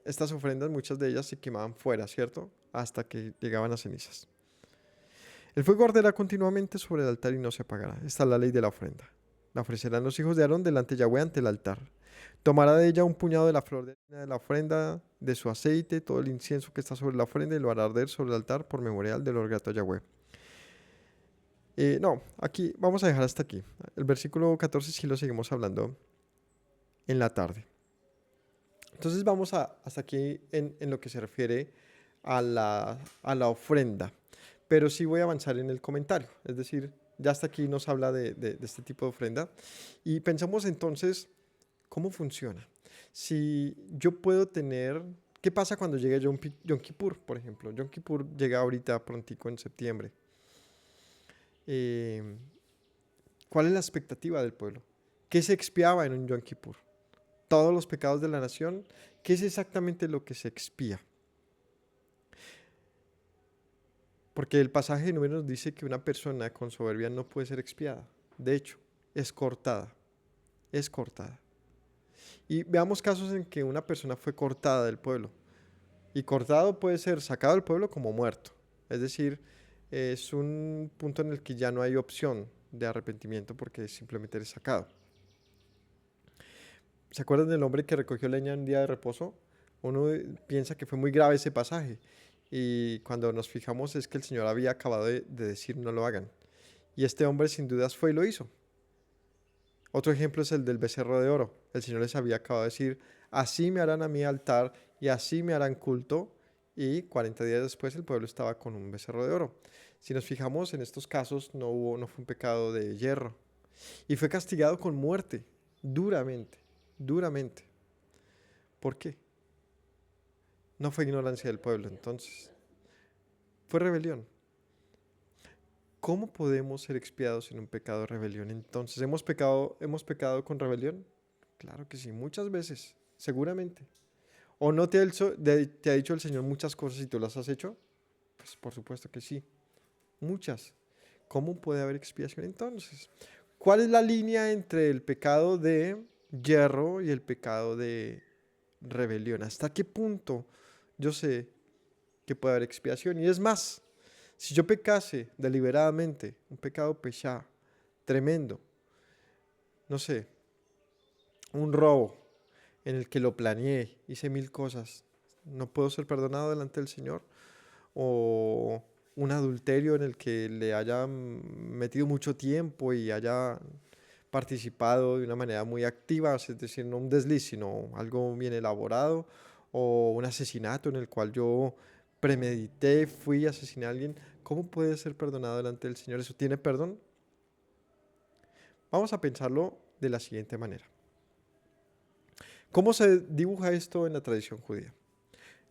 estas ofrendas, muchas de ellas se quemaban fuera, ¿cierto? Hasta que llegaban las cenizas. El fuego arderá continuamente sobre el altar y no se apagará. Esta es la ley de la ofrenda. La ofrecerán los hijos de Aarón delante de Yahweh ante el altar. Tomará de ella un puñado de la flor de harina de la ofrenda, de su aceite, todo el incienso que está sobre la ofrenda y lo hará arder sobre el altar por memorial del olor grato a Yahweh. No, aquí vamos a dejar hasta aquí. El versículo 14 sí lo seguimos hablando en la tarde. Entonces vamos hasta aquí en lo que se refiere a la ofrenda. Pero sí voy a avanzar en el comentario. Es decir, ya hasta aquí nos habla de este tipo de ofrenda. Y pensamos entonces, ¿cómo funciona? Si yo puedo tener... ¿Qué pasa cuando llega Yom Kippur, por ejemplo? Yom Kippur llega ahorita prontico en septiembre. Eh, ¿Cuál es la expectativa del pueblo? ¿Qué se expiaba en un Yom Kippur? Todos los pecados de la nación. ¿Qué es exactamente lo que se expía? Porque el pasaje de Números dice que una persona con soberbia no puede ser expiada. De hecho, es cortada. Es cortada. Y veamos casos en que una persona fue cortada del pueblo. Y cortado puede ser sacado del pueblo como muerto. Es decir, es un punto en el que ya no hay opción de arrepentimiento porque simplemente eres sacado. ¿Se acuerdan del hombre que recogió leña en un día de reposo? Uno piensa que fue muy grave ese pasaje. Y cuando nos fijamos es que el Señor había acabado de decir no lo hagan. Y este hombre sin dudas fue y lo hizo. Otro ejemplo es el del becerro de oro. El Señor les había acabado de decir, así me harán a mi altar y así me harán culto. Y 40 días después el pueblo estaba con un becerro de oro. Si nos fijamos en estos casos no fue un pecado de hierro. Y fue castigado con muerte, duramente, duramente. ¿Por qué? No fue ignorancia del pueblo, entonces. Fue rebelión. ¿Cómo podemos ser expiados en un pecado de rebelión? Entonces, hemos pecado con rebelión? Claro que sí, muchas veces, seguramente. ¿O no te ha dicho el Señor muchas cosas y tú las has hecho? Pues por supuesto que sí, muchas. ¿Cómo puede haber expiación entonces? ¿Cuál es la línea entre el pecado de hierro y el pecado de rebelión? ¿Hasta qué punto yo sé que puede haber expiación? Y es más, si yo pecase deliberadamente, un pecado peshá, tremendo, no sé, un robo en el que lo planeé, hice mil cosas, ¿no puedo ser perdonado delante del Señor? O un adulterio en el que le haya metido mucho tiempo y haya participado de una manera muy activa, es decir, no un desliz, sino algo bien elaborado, o un asesinato en el cual yo premedité, fui y asesiné a alguien. ¿Cómo puede ser perdonado delante del Señor? ¿Eso tiene perdón? Vamos a pensarlo de la siguiente manera. ¿Cómo se dibuja esto en la tradición judía?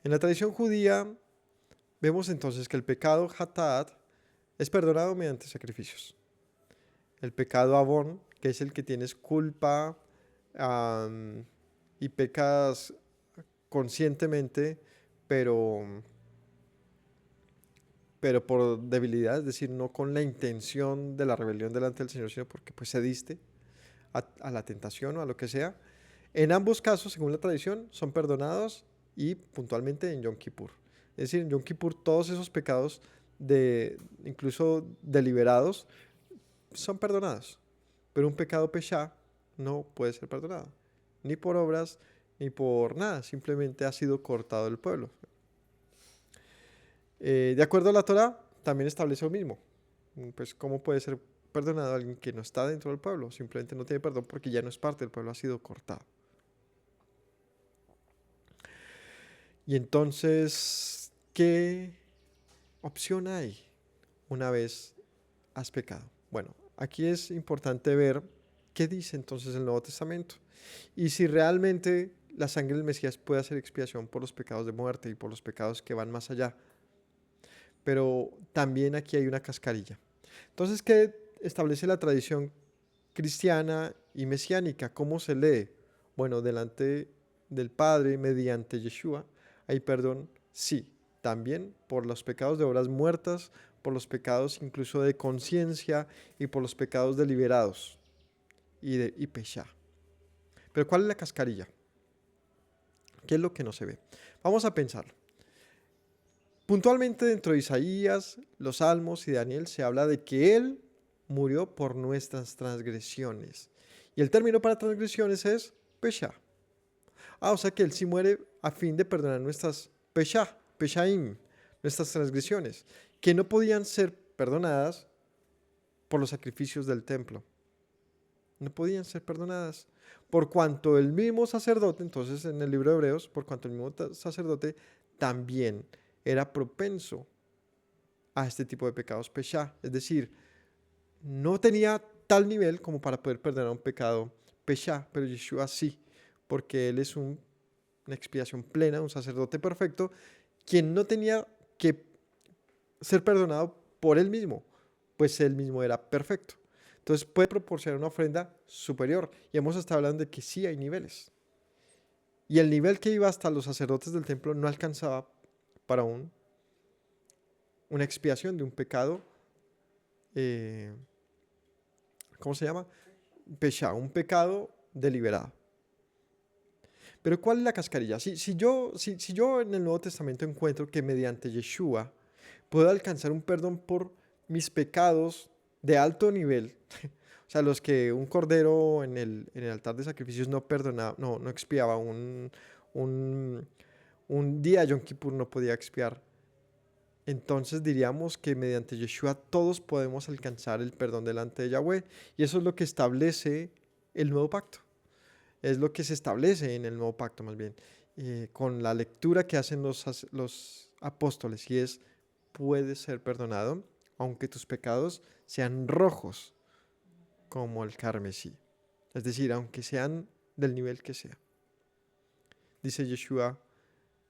En la tradición judía vemos entonces que el pecado hatat es perdonado mediante sacrificios. El pecado abón, que es el que tienes culpa y pecas conscientemente, pero, pero por debilidad, es decir, no con la intención de la rebelión delante del Señor, sino porque pues cediste a la tentación o a lo que sea. En ambos casos, según la tradición, son perdonados y puntualmente en Yom Kippur. Es decir, en Yom Kippur todos esos pecados, incluso deliberados, son perdonados. Pero un pecado peshá no puede ser perdonado. Ni por obras, ni por nada. Simplemente ha sido cortado del pueblo. De acuerdo a la Torá, también establece lo mismo. Pues, ¿cómo puede ser perdonado alguien que no está dentro del pueblo? Simplemente no tiene perdón porque ya no es parte del pueblo, ha sido cortado. Y entonces, ¿qué opción hay una vez has pecado? Bueno, aquí es importante ver qué dice entonces el Nuevo Testamento y si realmente la sangre del Mesías puede hacer expiación por los pecados de muerte y por los pecados que van más allá. Pero también aquí hay una cascarilla. Entonces, ¿qué establece la tradición cristiana y mesiánica? ¿Cómo se lee? Bueno, delante del Padre, mediante Yeshua, hay perdón, sí, también por los pecados de obras muertas, por los pecados incluso de conciencia y por los pecados deliberados y peshá. Pero ¿cuál es la cascarilla? ¿Qué es lo que no se ve? Vamos a pensarlo. Puntualmente dentro de Isaías, los Salmos y Daniel se habla de que Él murió por nuestras transgresiones. Y el término para transgresiones es Pesha. O sea que Él sí muere a fin de perdonar nuestras peshaim, nuestras transgresiones, que no podían ser perdonadas por los sacrificios del templo. No podían ser perdonadas. Por cuanto el mismo sacerdote, entonces en el libro de Hebreos, por cuanto el mismo sacerdote también era propenso a este tipo de pecados pesha. Es decir, no tenía tal nivel como para poder perdonar un pecado pesha, pero Yeshua sí, porque Él es una expiación plena, un sacerdote perfecto, quien no tenía que ser perdonado por Él mismo, pues Él mismo era perfecto. Entonces puede proporcionar una ofrenda superior. Y hemos estado hablando de que sí hay niveles. Y el nivel que iba hasta los sacerdotes del templo no alcanzaba para una expiación de un pecado, ¿cómo se llama? Pesha, un pecado deliberado. Pero ¿cuál es la cascarilla? Si yo en el Nuevo Testamento encuentro que mediante Yeshua puedo alcanzar un perdón por mis pecados de alto nivel, o sea, los que un cordero en el altar de sacrificios no perdonaba, no expiaba, un día Yom Kippur no podía expiar. Entonces diríamos que mediante Yeshua todos podemos alcanzar el perdón delante de Yahweh. Y eso es lo que establece el nuevo pacto. Es lo que se establece en el nuevo pacto más bien. Con la lectura que hacen los apóstoles. Y es, puedes ser perdonado aunque tus pecados sean rojos como el carmesí. Es decir, aunque sean del nivel que sea. Dice Yeshua,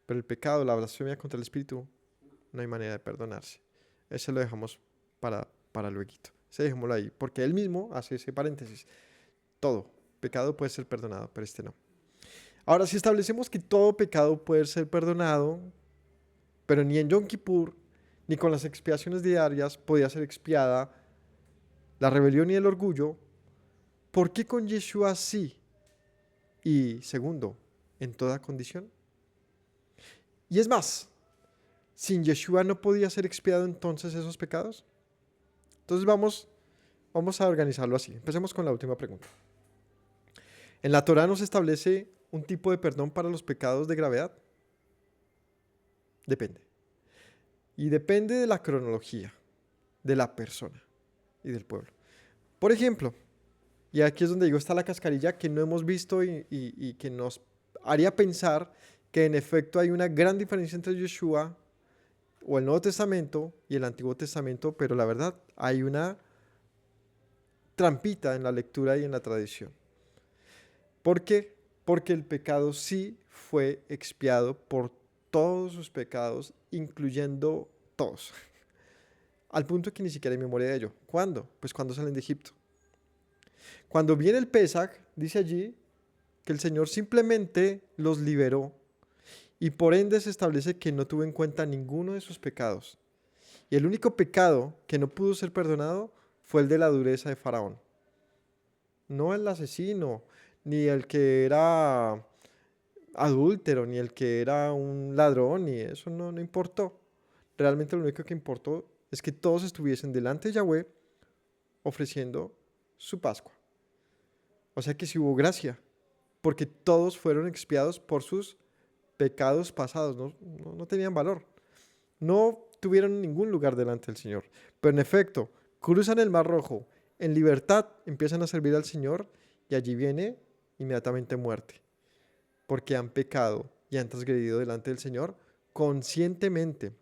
pero el pecado, la blasfemia contra el Espíritu, no hay manera de perdonarse. Ese lo dejamos para luego. Ese dejémoslo ahí, porque él mismo hace ese paréntesis. Todo pecado puede ser perdonado, pero este no. Ahora, si establecemos que todo pecado puede ser perdonado, pero ni en Yom Kippur, ni con las expiaciones diarias podía ser expiada la rebelión y el orgullo, ¿por qué con Yeshua sí? Y segundo, en toda condición. Y es más, ¿sin Yeshua no podía ser expiado entonces esos pecados? Entonces vamos a organizarlo así. Empecemos con la última pregunta. ¿En la Torá nos establece un tipo de perdón para los pecados de gravedad? Depende. Y depende de la cronología, de la persona y del pueblo. Por ejemplo, y aquí es donde digo, está la cascarilla que no hemos visto y que nos haría pensar que en efecto hay una gran diferencia entre Yeshua o el Nuevo Testamento y el Antiguo Testamento, pero la verdad hay una trampita en la lectura y en la tradición. ¿Por qué? Porque el pecado sí fue expiado por todos sus pecados, incluyendo todos. Al punto que ni siquiera hay memoria de ello. ¿Cuándo? Pues cuando salen de Egipto. Cuando viene el Pesaj, dice allí que el Señor simplemente los liberó y por ende se establece que no tuvo en cuenta ninguno de sus pecados. Y el único pecado que no pudo ser perdonado fue el de la dureza de Faraón. No el asesino, ni el que era adúltero, ni el que era un ladrón, ni eso no importó. Realmente lo único que importó es que todos estuviesen delante de Yahweh ofreciendo su Pascua. O sea que sí hubo gracia, porque todos fueron expiados por sus pecados pasados, no tenían valor. No tuvieron ningún lugar delante del Señor. Pero en efecto, cruzan el Mar Rojo, en libertad empiezan a servir al Señor y allí viene inmediatamente muerte. Porque han pecado y han transgredido delante del Señor conscientemente.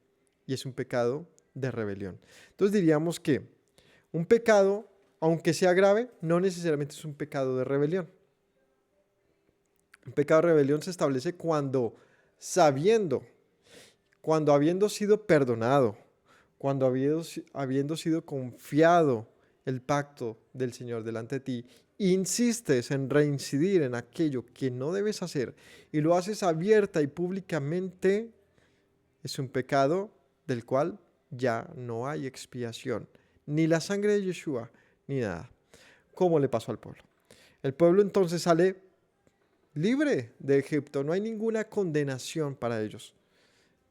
Y es un pecado de rebelión. Entonces diríamos que un pecado, aunque sea grave, no necesariamente es un pecado de rebelión. Un pecado de rebelión se establece cuando habiendo sido perdonado, cuando habiendo sido confiado el pacto del Señor delante de ti, insistes en reincidir en aquello que no debes hacer y lo haces abierta y públicamente, es un pecado del cual ya no hay expiación, ni la sangre de Yeshua, ni nada, como le pasó al pueblo. El pueblo entonces sale libre de Egipto, no hay ninguna condenación para ellos.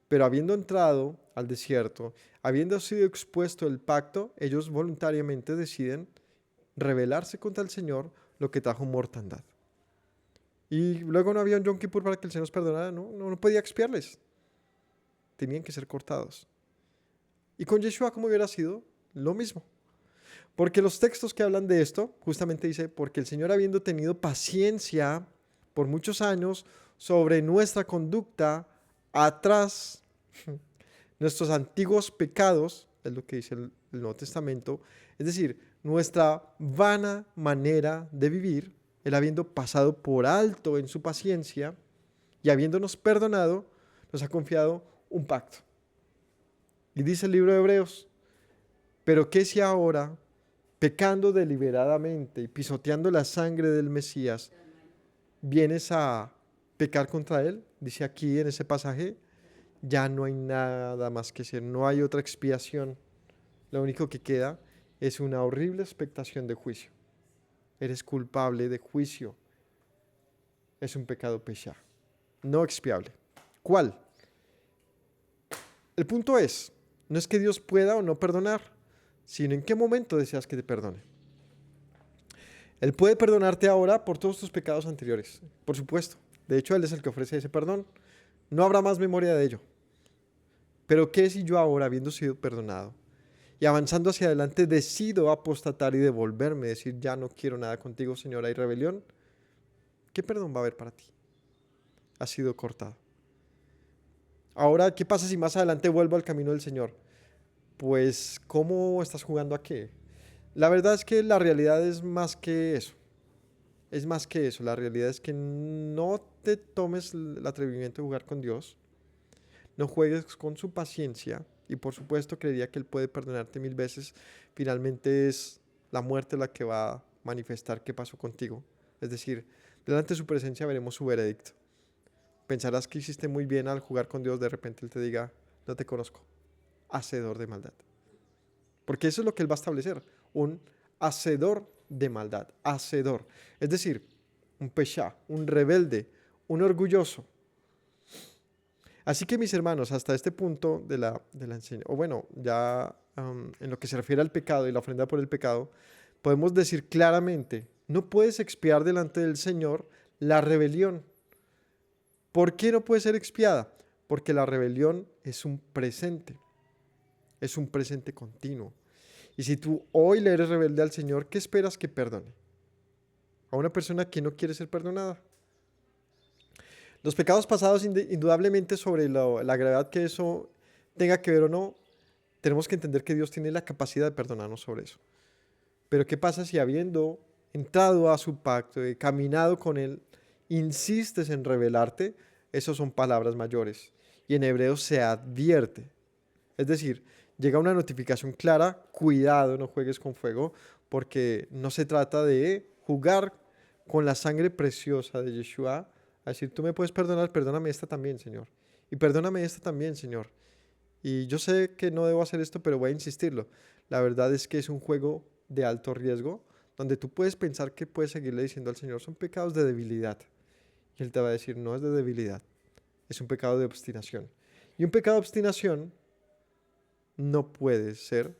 Pero habiendo entrado al desierto, habiendo sido expuesto el pacto, ellos voluntariamente deciden rebelarse contra el Señor, lo que trajo mortandad. Y luego no había un Yom Kippur para que el Señor nos perdonara, no podía expiarles. Tenían que ser cortados. Y con Yeshua, ¿cómo hubiera sido? Lo mismo. Porque los textos que hablan de esto, justamente dice, porque el Señor habiendo tenido paciencia por muchos años sobre nuestra conducta atrás, nuestros antiguos pecados, es lo que dice el Nuevo Testamento, es decir, nuestra vana manera de vivir, Él habiendo pasado por alto en su paciencia y habiéndonos perdonado, nos ha confiado un pacto. Y dice el libro de Hebreos, pero ¿qué si ahora, pecando deliberadamente y pisoteando la sangre del Mesías, vienes a pecar contra Él? Dice aquí en ese pasaje, ya no hay nada más que hacer, no hay otra expiación. Lo único que queda es una horrible expectación de juicio. Eres culpable de juicio. Es un pecado pesha, no expiable. ¿Cuál? El punto no es que Dios pueda o no perdonar, sino en qué momento deseas que te perdone. Él puede perdonarte ahora por todos tus pecados anteriores, por supuesto. De hecho, Él es el que ofrece ese perdón. No habrá más memoria de ello. Pero ¿qué si yo ahora, habiendo sido perdonado y avanzando hacia adelante, decido apostatar y devolverme, decir, ya no quiero nada contigo, Señor, hay rebelión? ¿Qué perdón va a haber para ti? Ha sido cortado. Ahora, ¿qué pasa si más adelante vuelvo al camino del Señor? Pues, ¿cómo estás jugando a qué? La verdad es que la realidad es más que eso. Es más que eso. La realidad es que no te tomes el atrevimiento de jugar con Dios. No juegues con su paciencia. Y por supuesto, creería que Él puede perdonarte 1000 veces. Finalmente es la muerte la que va a manifestar qué pasó contigo. Es decir, delante de su presencia veremos su veredicto. Pensarás que hiciste muy bien al jugar con Dios. De repente Él te diga, no te conozco. Hacedor de maldad. Porque eso es lo que Él va a establecer. Un hacedor de maldad. Hacedor. Es decir, un pesha, un rebelde, un orgulloso. Así que mis hermanos, hasta este punto de la enseñanza, o bueno, ya en lo que se refiere al pecado y la ofrenda por el pecado, podemos decir claramente, no puedes expiar delante del Señor la rebelión. ¿Por qué no puede ser expiada? Porque la rebelión es un presente continuo. Y si tú hoy le eres rebelde al Señor, ¿qué esperas que perdone? A una persona que no quiere ser perdonada. Los pecados pasados, indudablemente sobre la gravedad que eso tenga que ver o no, tenemos que entender que Dios tiene la capacidad de perdonarnos sobre eso. Pero ¿qué pasa si habiendo entrado a su pacto y caminado con Él, insistes en rebelarte? Esas son palabras mayores. Y en hebreo se advierte. Es decir, llega una notificación clara, cuidado, no juegues con fuego, porque no se trata de jugar con la sangre preciosa de Yeshua, a decir, tú me puedes perdonar, perdóname esta también, Señor. Y perdóname esta también, Señor. Y yo sé que no debo hacer esto, pero voy a insistirlo. La verdad es que es un juego de alto riesgo, donde tú puedes pensar que puedes seguirle diciendo al Señor, son pecados de debilidad. Y Él te va a decir, no es de debilidad, es un pecado de obstinación. Y un pecado de obstinación no puede ser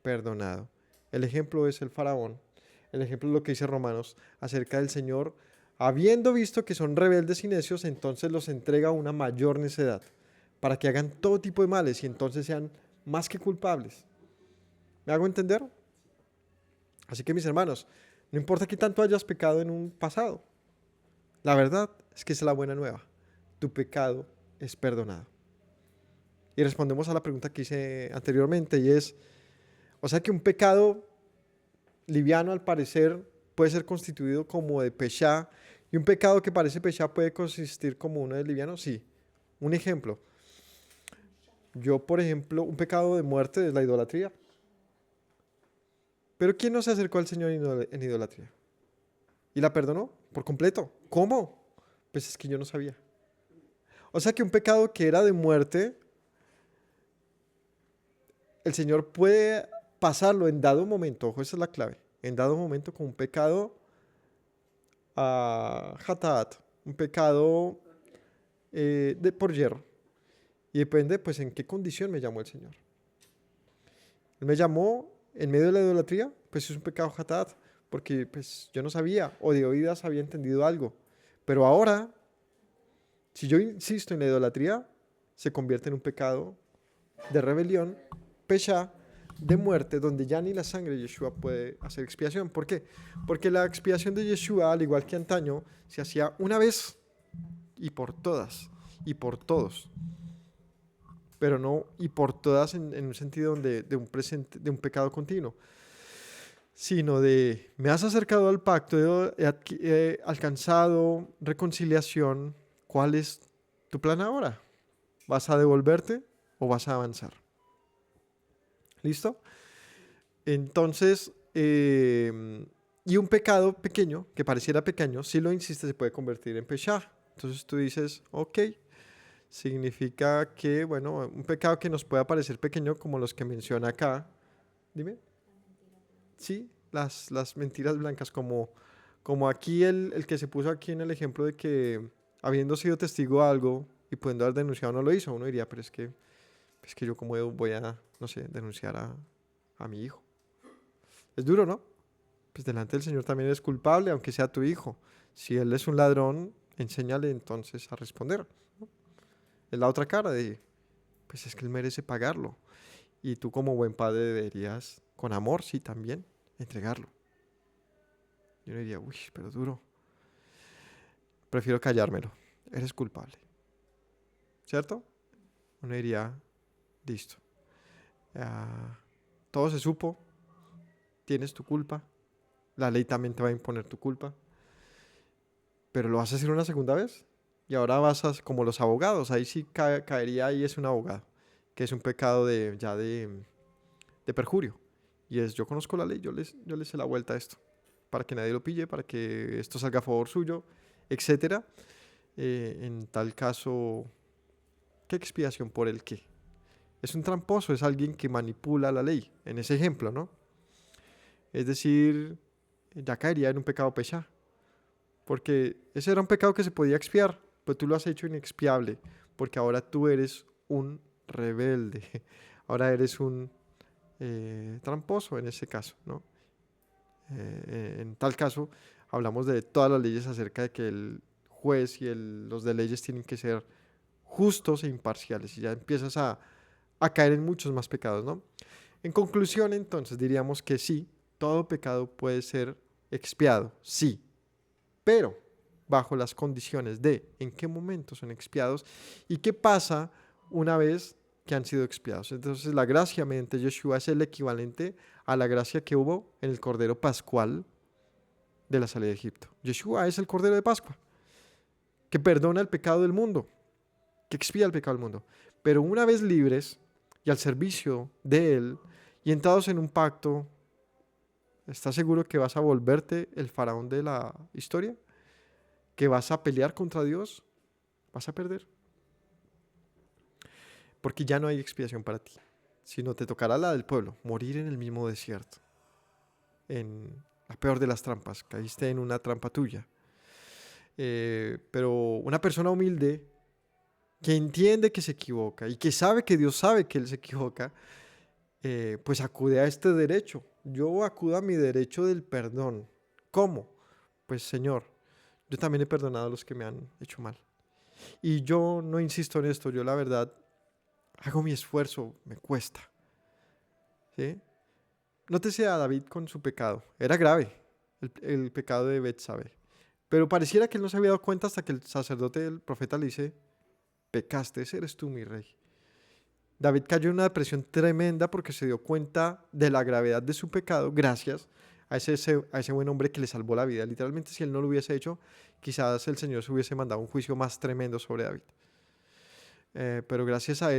perdonado. El ejemplo es el faraón. El ejemplo es lo que dice Romanos acerca del Señor. Habiendo visto que son rebeldes y necios, entonces los entrega a una mayor necedad, para que hagan todo tipo de males y entonces sean más que culpables. ¿Me hago entender? Así que mis hermanos, no importa qué tanto hayas pecado en un pasado, la verdad es que esa es la buena nueva. Tu pecado es perdonado. Y respondemos a la pregunta que hice anteriormente y es, o sea que un pecado liviano al parecer puede ser constituido como de peshá y un pecado que parece peshá puede consistir como uno de liviano. Sí, un ejemplo. Yo, por ejemplo, un pecado de muerte es la idolatría. Pero ¿quién no se acercó al Señor en idolatría? ¿Y la perdonó por completo? ¿Cómo? Pues es que yo no sabía. O sea que un pecado que era de muerte, el Señor puede pasarlo en dado momento, ojo, esa es la clave, en dado momento con un pecado hatat, un pecado por hierro. Y depende pues en qué condición me llamó el Señor. Él me llamó en medio de la idolatría, pues es un pecado hatat, porque pues yo no sabía o de oídas había entendido algo. Pero ahora, si yo insisto en la idolatría, se convierte en un pecado de rebelión, pesha, de muerte, donde ya ni la sangre de Yeshua puede hacer expiación. ¿Por qué? Porque la expiación de Yeshua, al igual que antaño, se hacía una vez y por todas y por todos, pero no y por todas en un sentido de un presente, de un pecado continuo, sino de me has acercado al pacto, he alcanzado reconciliación. ¿Cuál es tu plan ahora? ¿Vas a devolverte o vas a avanzar? ¿Listo? Entonces, y un pecado pequeño, que pareciera pequeño, si lo insistes, se puede convertir en peshá. Entonces tú dices, ok, significa que, bueno, un pecado que nos pueda parecer pequeño, como los que menciona acá. Dime. Sí, las mentiras blancas, como aquí el que se puso aquí en el ejemplo de que habiendo sido testigo de algo y pudiendo haber denunciado no lo hizo, uno diría, pero es que yo como voy a, no sé, denunciar a mi hijo. Es duro, ¿no? Pues delante del Señor también eres culpable, aunque sea tu hijo. Si él es un ladrón, enséñale entonces a responder, ¿no? Es la otra cara de, pues es que él merece pagarlo. Y tú como buen padre deberías, con amor, sí, también, entregarlo. Yo le diría, uy, pero duro. Prefiero callármelo. Eres culpable. ¿Cierto? Uno diría, listo. Ah, todo se supo, tienes tu culpa. La ley también te va a imponer tu culpa. Pero lo vas a hacer una segunda vez. Y ahora vas a, como los abogados, ahí sí caería ahí es un abogado, que es un pecado de perjurio. Y es, yo conozco la ley, yo les sé la vuelta a esto, para que nadie lo pille, para que esto salga a favor suyo, etcétera. En tal caso, ¿qué expiación por el qué? Es un tramposo, es alguien que manipula la ley, en ese ejemplo, ¿no? Es decir, ya caería en un pecado pesha, porque ese era un pecado que se podía expiar, pero tú lo has hecho inexpiable, porque ahora tú eres un rebelde, ahora eres un tramposo en ese caso, ¿no? En tal caso, hablamos de todas las leyes acerca de que el juez y los de leyes tienen que ser justos e imparciales, y ya empiezas a caer en muchos más pecados, ¿no? En conclusión, entonces, diríamos que sí, todo pecado puede ser expiado, sí, pero bajo las condiciones de en qué momento son expiados y qué pasa una vez que han sido expiados. Entonces la gracia mediante Yeshua es el equivalente a la gracia que hubo en el Cordero Pascual de la salida de Egipto. Yeshua es el Cordero de Pascua, que perdona el pecado del mundo, que expía el pecado del mundo. Pero una vez libres y al servicio de Él y entrados en un pacto, ¿estás seguro que vas a volverte el faraón de la historia? ¿Que vas a pelear contra Dios? Vas a perder. Porque ya no hay expiación para ti, sino te tocará la del pueblo, morir en el mismo desierto, en la peor de las trampas, caíste en una trampa tuya. Pero una persona humilde que entiende que se equivoca y que sabe que Dios sabe que él se equivoca, pues acude a este derecho. Yo acudo a mi derecho del perdón. ¿Cómo? Pues Señor, yo también he perdonado a los que me han hecho mal. Y yo no insisto en esto, yo la verdad hago mi esfuerzo, me cuesta. ¿Sí? Nótese a David con su pecado. Era grave el pecado de Betsabé. Pero pareciera que él no se había dado cuenta hasta que el sacerdote, el profeta, le dice, pecaste, ese eres tú, mi rey. David cayó en una depresión tremenda porque se dio cuenta de la gravedad de su pecado gracias a ese buen hombre que le salvó la vida. Literalmente, si él no lo hubiese hecho, quizás el Señor se hubiese mandado un juicio más tremendo sobre David. Pero gracias a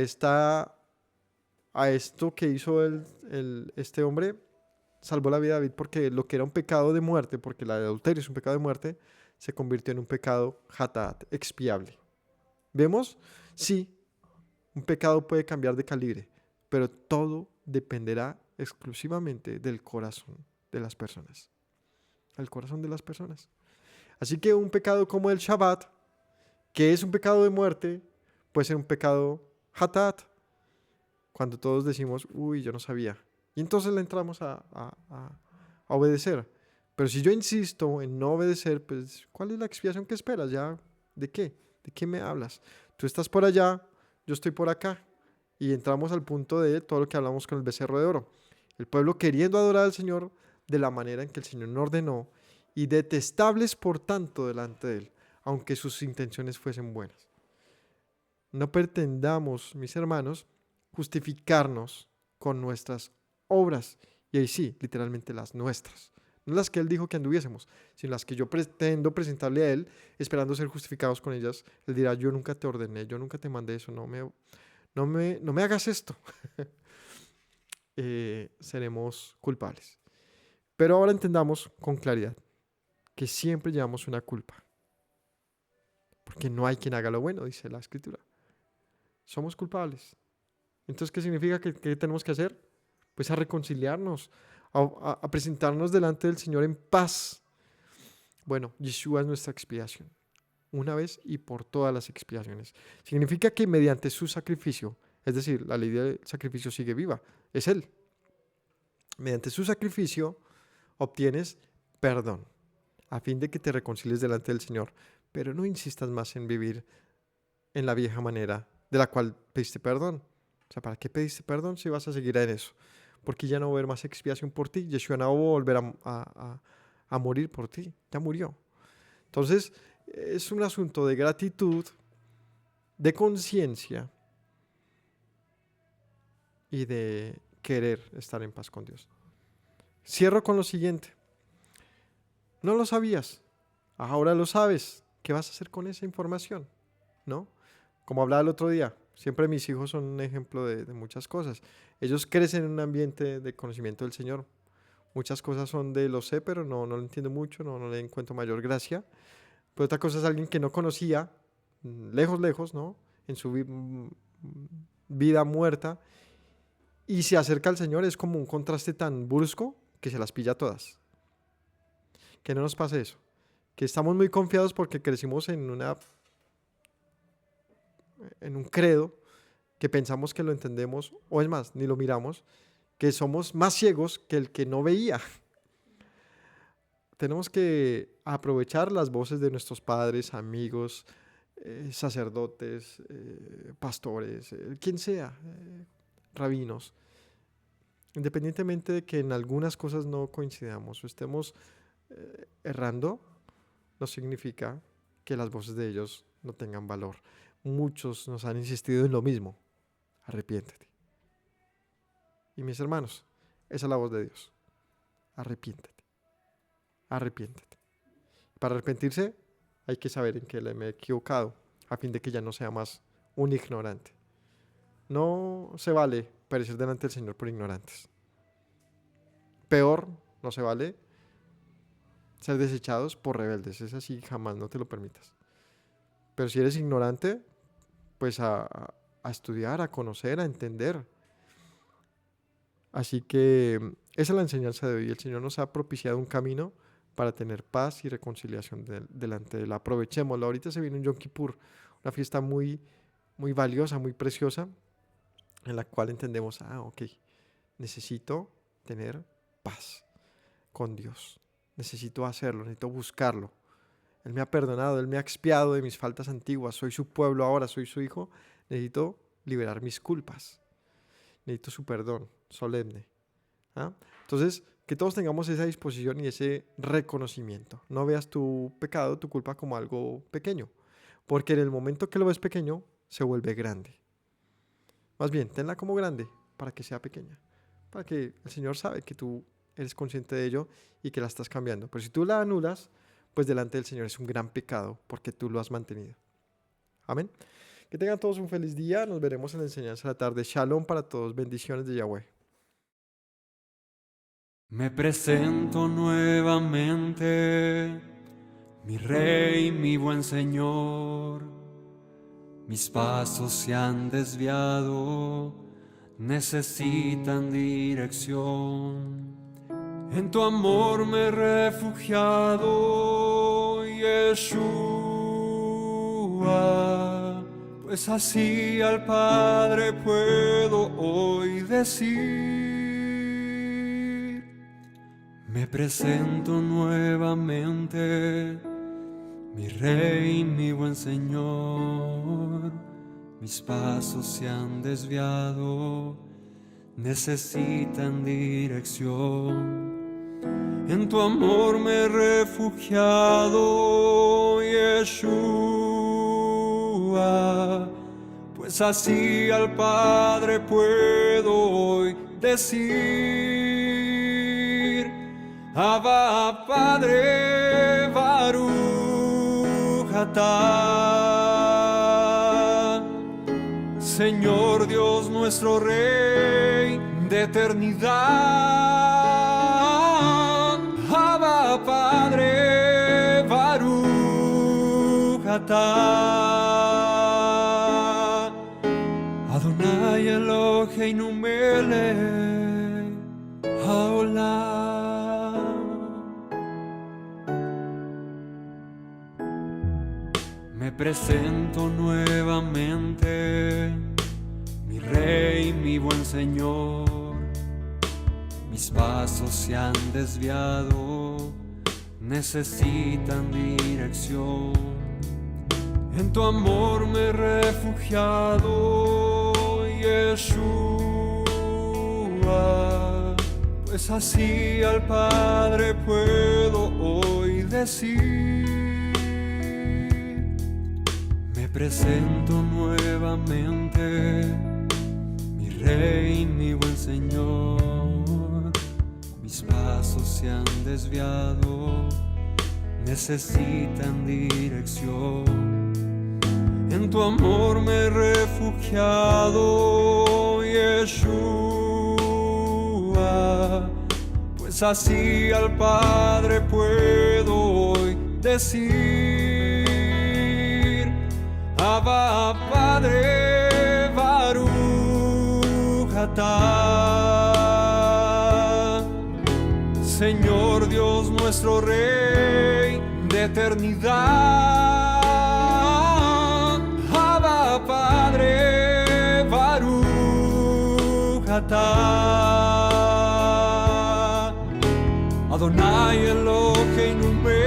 esto que hizo este hombre, salvó la vida de David, porque lo que era un pecado de muerte, porque el adulterio es un pecado de muerte, se convirtió en un pecado hatat, expiable. ¿Vemos? Sí, un pecado puede cambiar de calibre, pero todo dependerá exclusivamente del corazón de las personas. El corazón de las personas. Así que un pecado como el Shabbat, que es un pecado de muerte, puede ser un pecado hatat, cuando todos decimos, uy, yo no sabía. Y entonces le entramos a obedecer. Pero si yo insisto en no obedecer, pues ¿cuál es la expiación que esperas? ¿Ya de qué? ¿De qué me hablas? Tú estás por allá, yo estoy por acá. Y entramos al punto de todo lo que hablamos con el becerro de oro. El pueblo queriendo adorar al Señor de la manera en que el Señor nos ordenó y detestables por tanto delante de Él, aunque sus intenciones fuesen buenas. No pretendamos, mis hermanos, justificarnos con nuestras obras. Y ahí sí, literalmente las nuestras. No las que Él dijo que anduviésemos, sino las que yo pretendo presentarle a Él, esperando ser justificados con ellas. Él dirá, yo nunca te ordené, yo nunca te mandé eso, no me hagas esto. Seremos culpables. Pero ahora entendamos con claridad que siempre llevamos una culpa. Porque no hay quien haga lo bueno, dice la Escritura. Somos culpables. Entonces, ¿qué significa? ¿Qué tenemos que hacer? Pues a reconciliarnos, a presentarnos delante del Señor en paz. Bueno, Yeshua es nuestra expiación, una vez y por todas las expiaciones. Significa que mediante su sacrificio, es decir, la ley del sacrificio sigue viva, es Él. Mediante su sacrificio obtienes perdón, a fin de que te reconcilies delante del Señor. Pero no insistas más en vivir en la vieja manera de la cual pediste perdón. O sea, ¿para qué pediste perdón si vas a seguir en eso? Porque ya no va a haber más expiación por ti. Yeshua no va a volver a morir por ti. Ya murió. Entonces, es un asunto de gratitud, de conciencia y de querer estar en paz con Dios. Cierro con lo siguiente. No lo sabías. Ahora lo sabes. ¿Qué vas a hacer con esa información? ¿No? Como hablaba el otro día, siempre mis hijos son un ejemplo de muchas cosas. Ellos crecen en un ambiente de conocimiento del Señor. Muchas cosas son de lo sé, pero no lo entiendo mucho, no le encuentro mayor gracia. Pero otra cosa es alguien que no conocía, lejos, ¿no? En su vida muerta, y se acerca al Señor. Es como un contraste tan brusco que se las pilla todas. Que no nos pase eso. Que estamos muy confiados porque crecimos en un credo que pensamos que lo entendemos, o es más, ni lo miramos, que somos más ciegos que el que no veía. Tenemos que aprovechar las voces de nuestros padres, amigos, sacerdotes, pastores, quien sea, rabinos, independientemente de que en algunas cosas no coincidamos o estemos errando, no significa que las voces de ellos no tengan valor. Muchos nos han insistido en lo mismo. Arrepiéntete. Y mis hermanos, esa es la voz de Dios. Arrepiéntete. Arrepiéntete. Para arrepentirse hay que saber en qué me he equivocado, a fin de que ya no sea más un ignorante. No se vale perecer delante del Señor por ignorantes. Peor, no se vale ser desechados por rebeldes. Es así, jamás, no te lo permitas. Pero si eres ignorante, pues a estudiar, a conocer, a entender. Así que esa es la enseñanza de hoy. El Señor nos ha propiciado un camino para tener paz y reconciliación delante de Él. Aprovechémoslo. Ahorita se viene un Yom Kippur, una fiesta muy, muy valiosa, muy preciosa, en la cual entendemos, ok, necesito tener paz con Dios. Necesito hacerlo, necesito buscarlo. Él me ha perdonado, Él me ha expiado de mis faltas antiguas. Soy su pueblo ahora, soy su hijo. Necesito liberar mis culpas. Necesito su perdón solemne. Entonces, que todos tengamos esa disposición y ese reconocimiento. No veas tu pecado, tu culpa como algo pequeño, porque en el momento que lo ves pequeño, se vuelve grande. Más bien, tenla como grande para que sea pequeña, para que el Señor sabe que tú eres consciente de ello y que la estás cambiando. Pero si tú la anulas, pues delante del Señor es un gran pecado porque tú lo has mantenido. Amén. Que tengan todos un feliz día. Nos veremos en la enseñanza de la tarde. Shalom para todos. Bendiciones de Yahweh.
Me presento nuevamente, mi Rey, mi buen Señor. Mis pasos se han desviado, necesitan dirección. En tu amor me he refugiado, Yeshua, pues así al Padre puedo hoy decir: Me presento nuevamente, mi Rey, mi buen Señor. Mis pasos se han desviado, necesitan dirección. En tu amor me he refugiado, Yeshua, pues así al Padre puedo hoy decir: Abba, Padre, Baruch atah. Señor Dios nuestro Rey de eternidad, Abba, Padre, Baruch atah. Adonai Eloheinu melech haolam. Me presento nuevamente, mi Rey, mi buen Señor. Mis pasos se han desviado, necesitan dirección. En tu amor me he refugiado, Yeshua, pues así al Padre puedo hoy decir: me presento nuevamente, mi Rey, mi buen Señor. Mis pasos se han desviado, necesitan dirección. En tu amor me he refugiado, Yeshua, pues así al Padre puedo hoy decir: Abba, Padre, Baruch atah. Señor Dios nuestro Rey de eternidad, Abba, Padre, Baruch atah. Adonai Eloheinu melech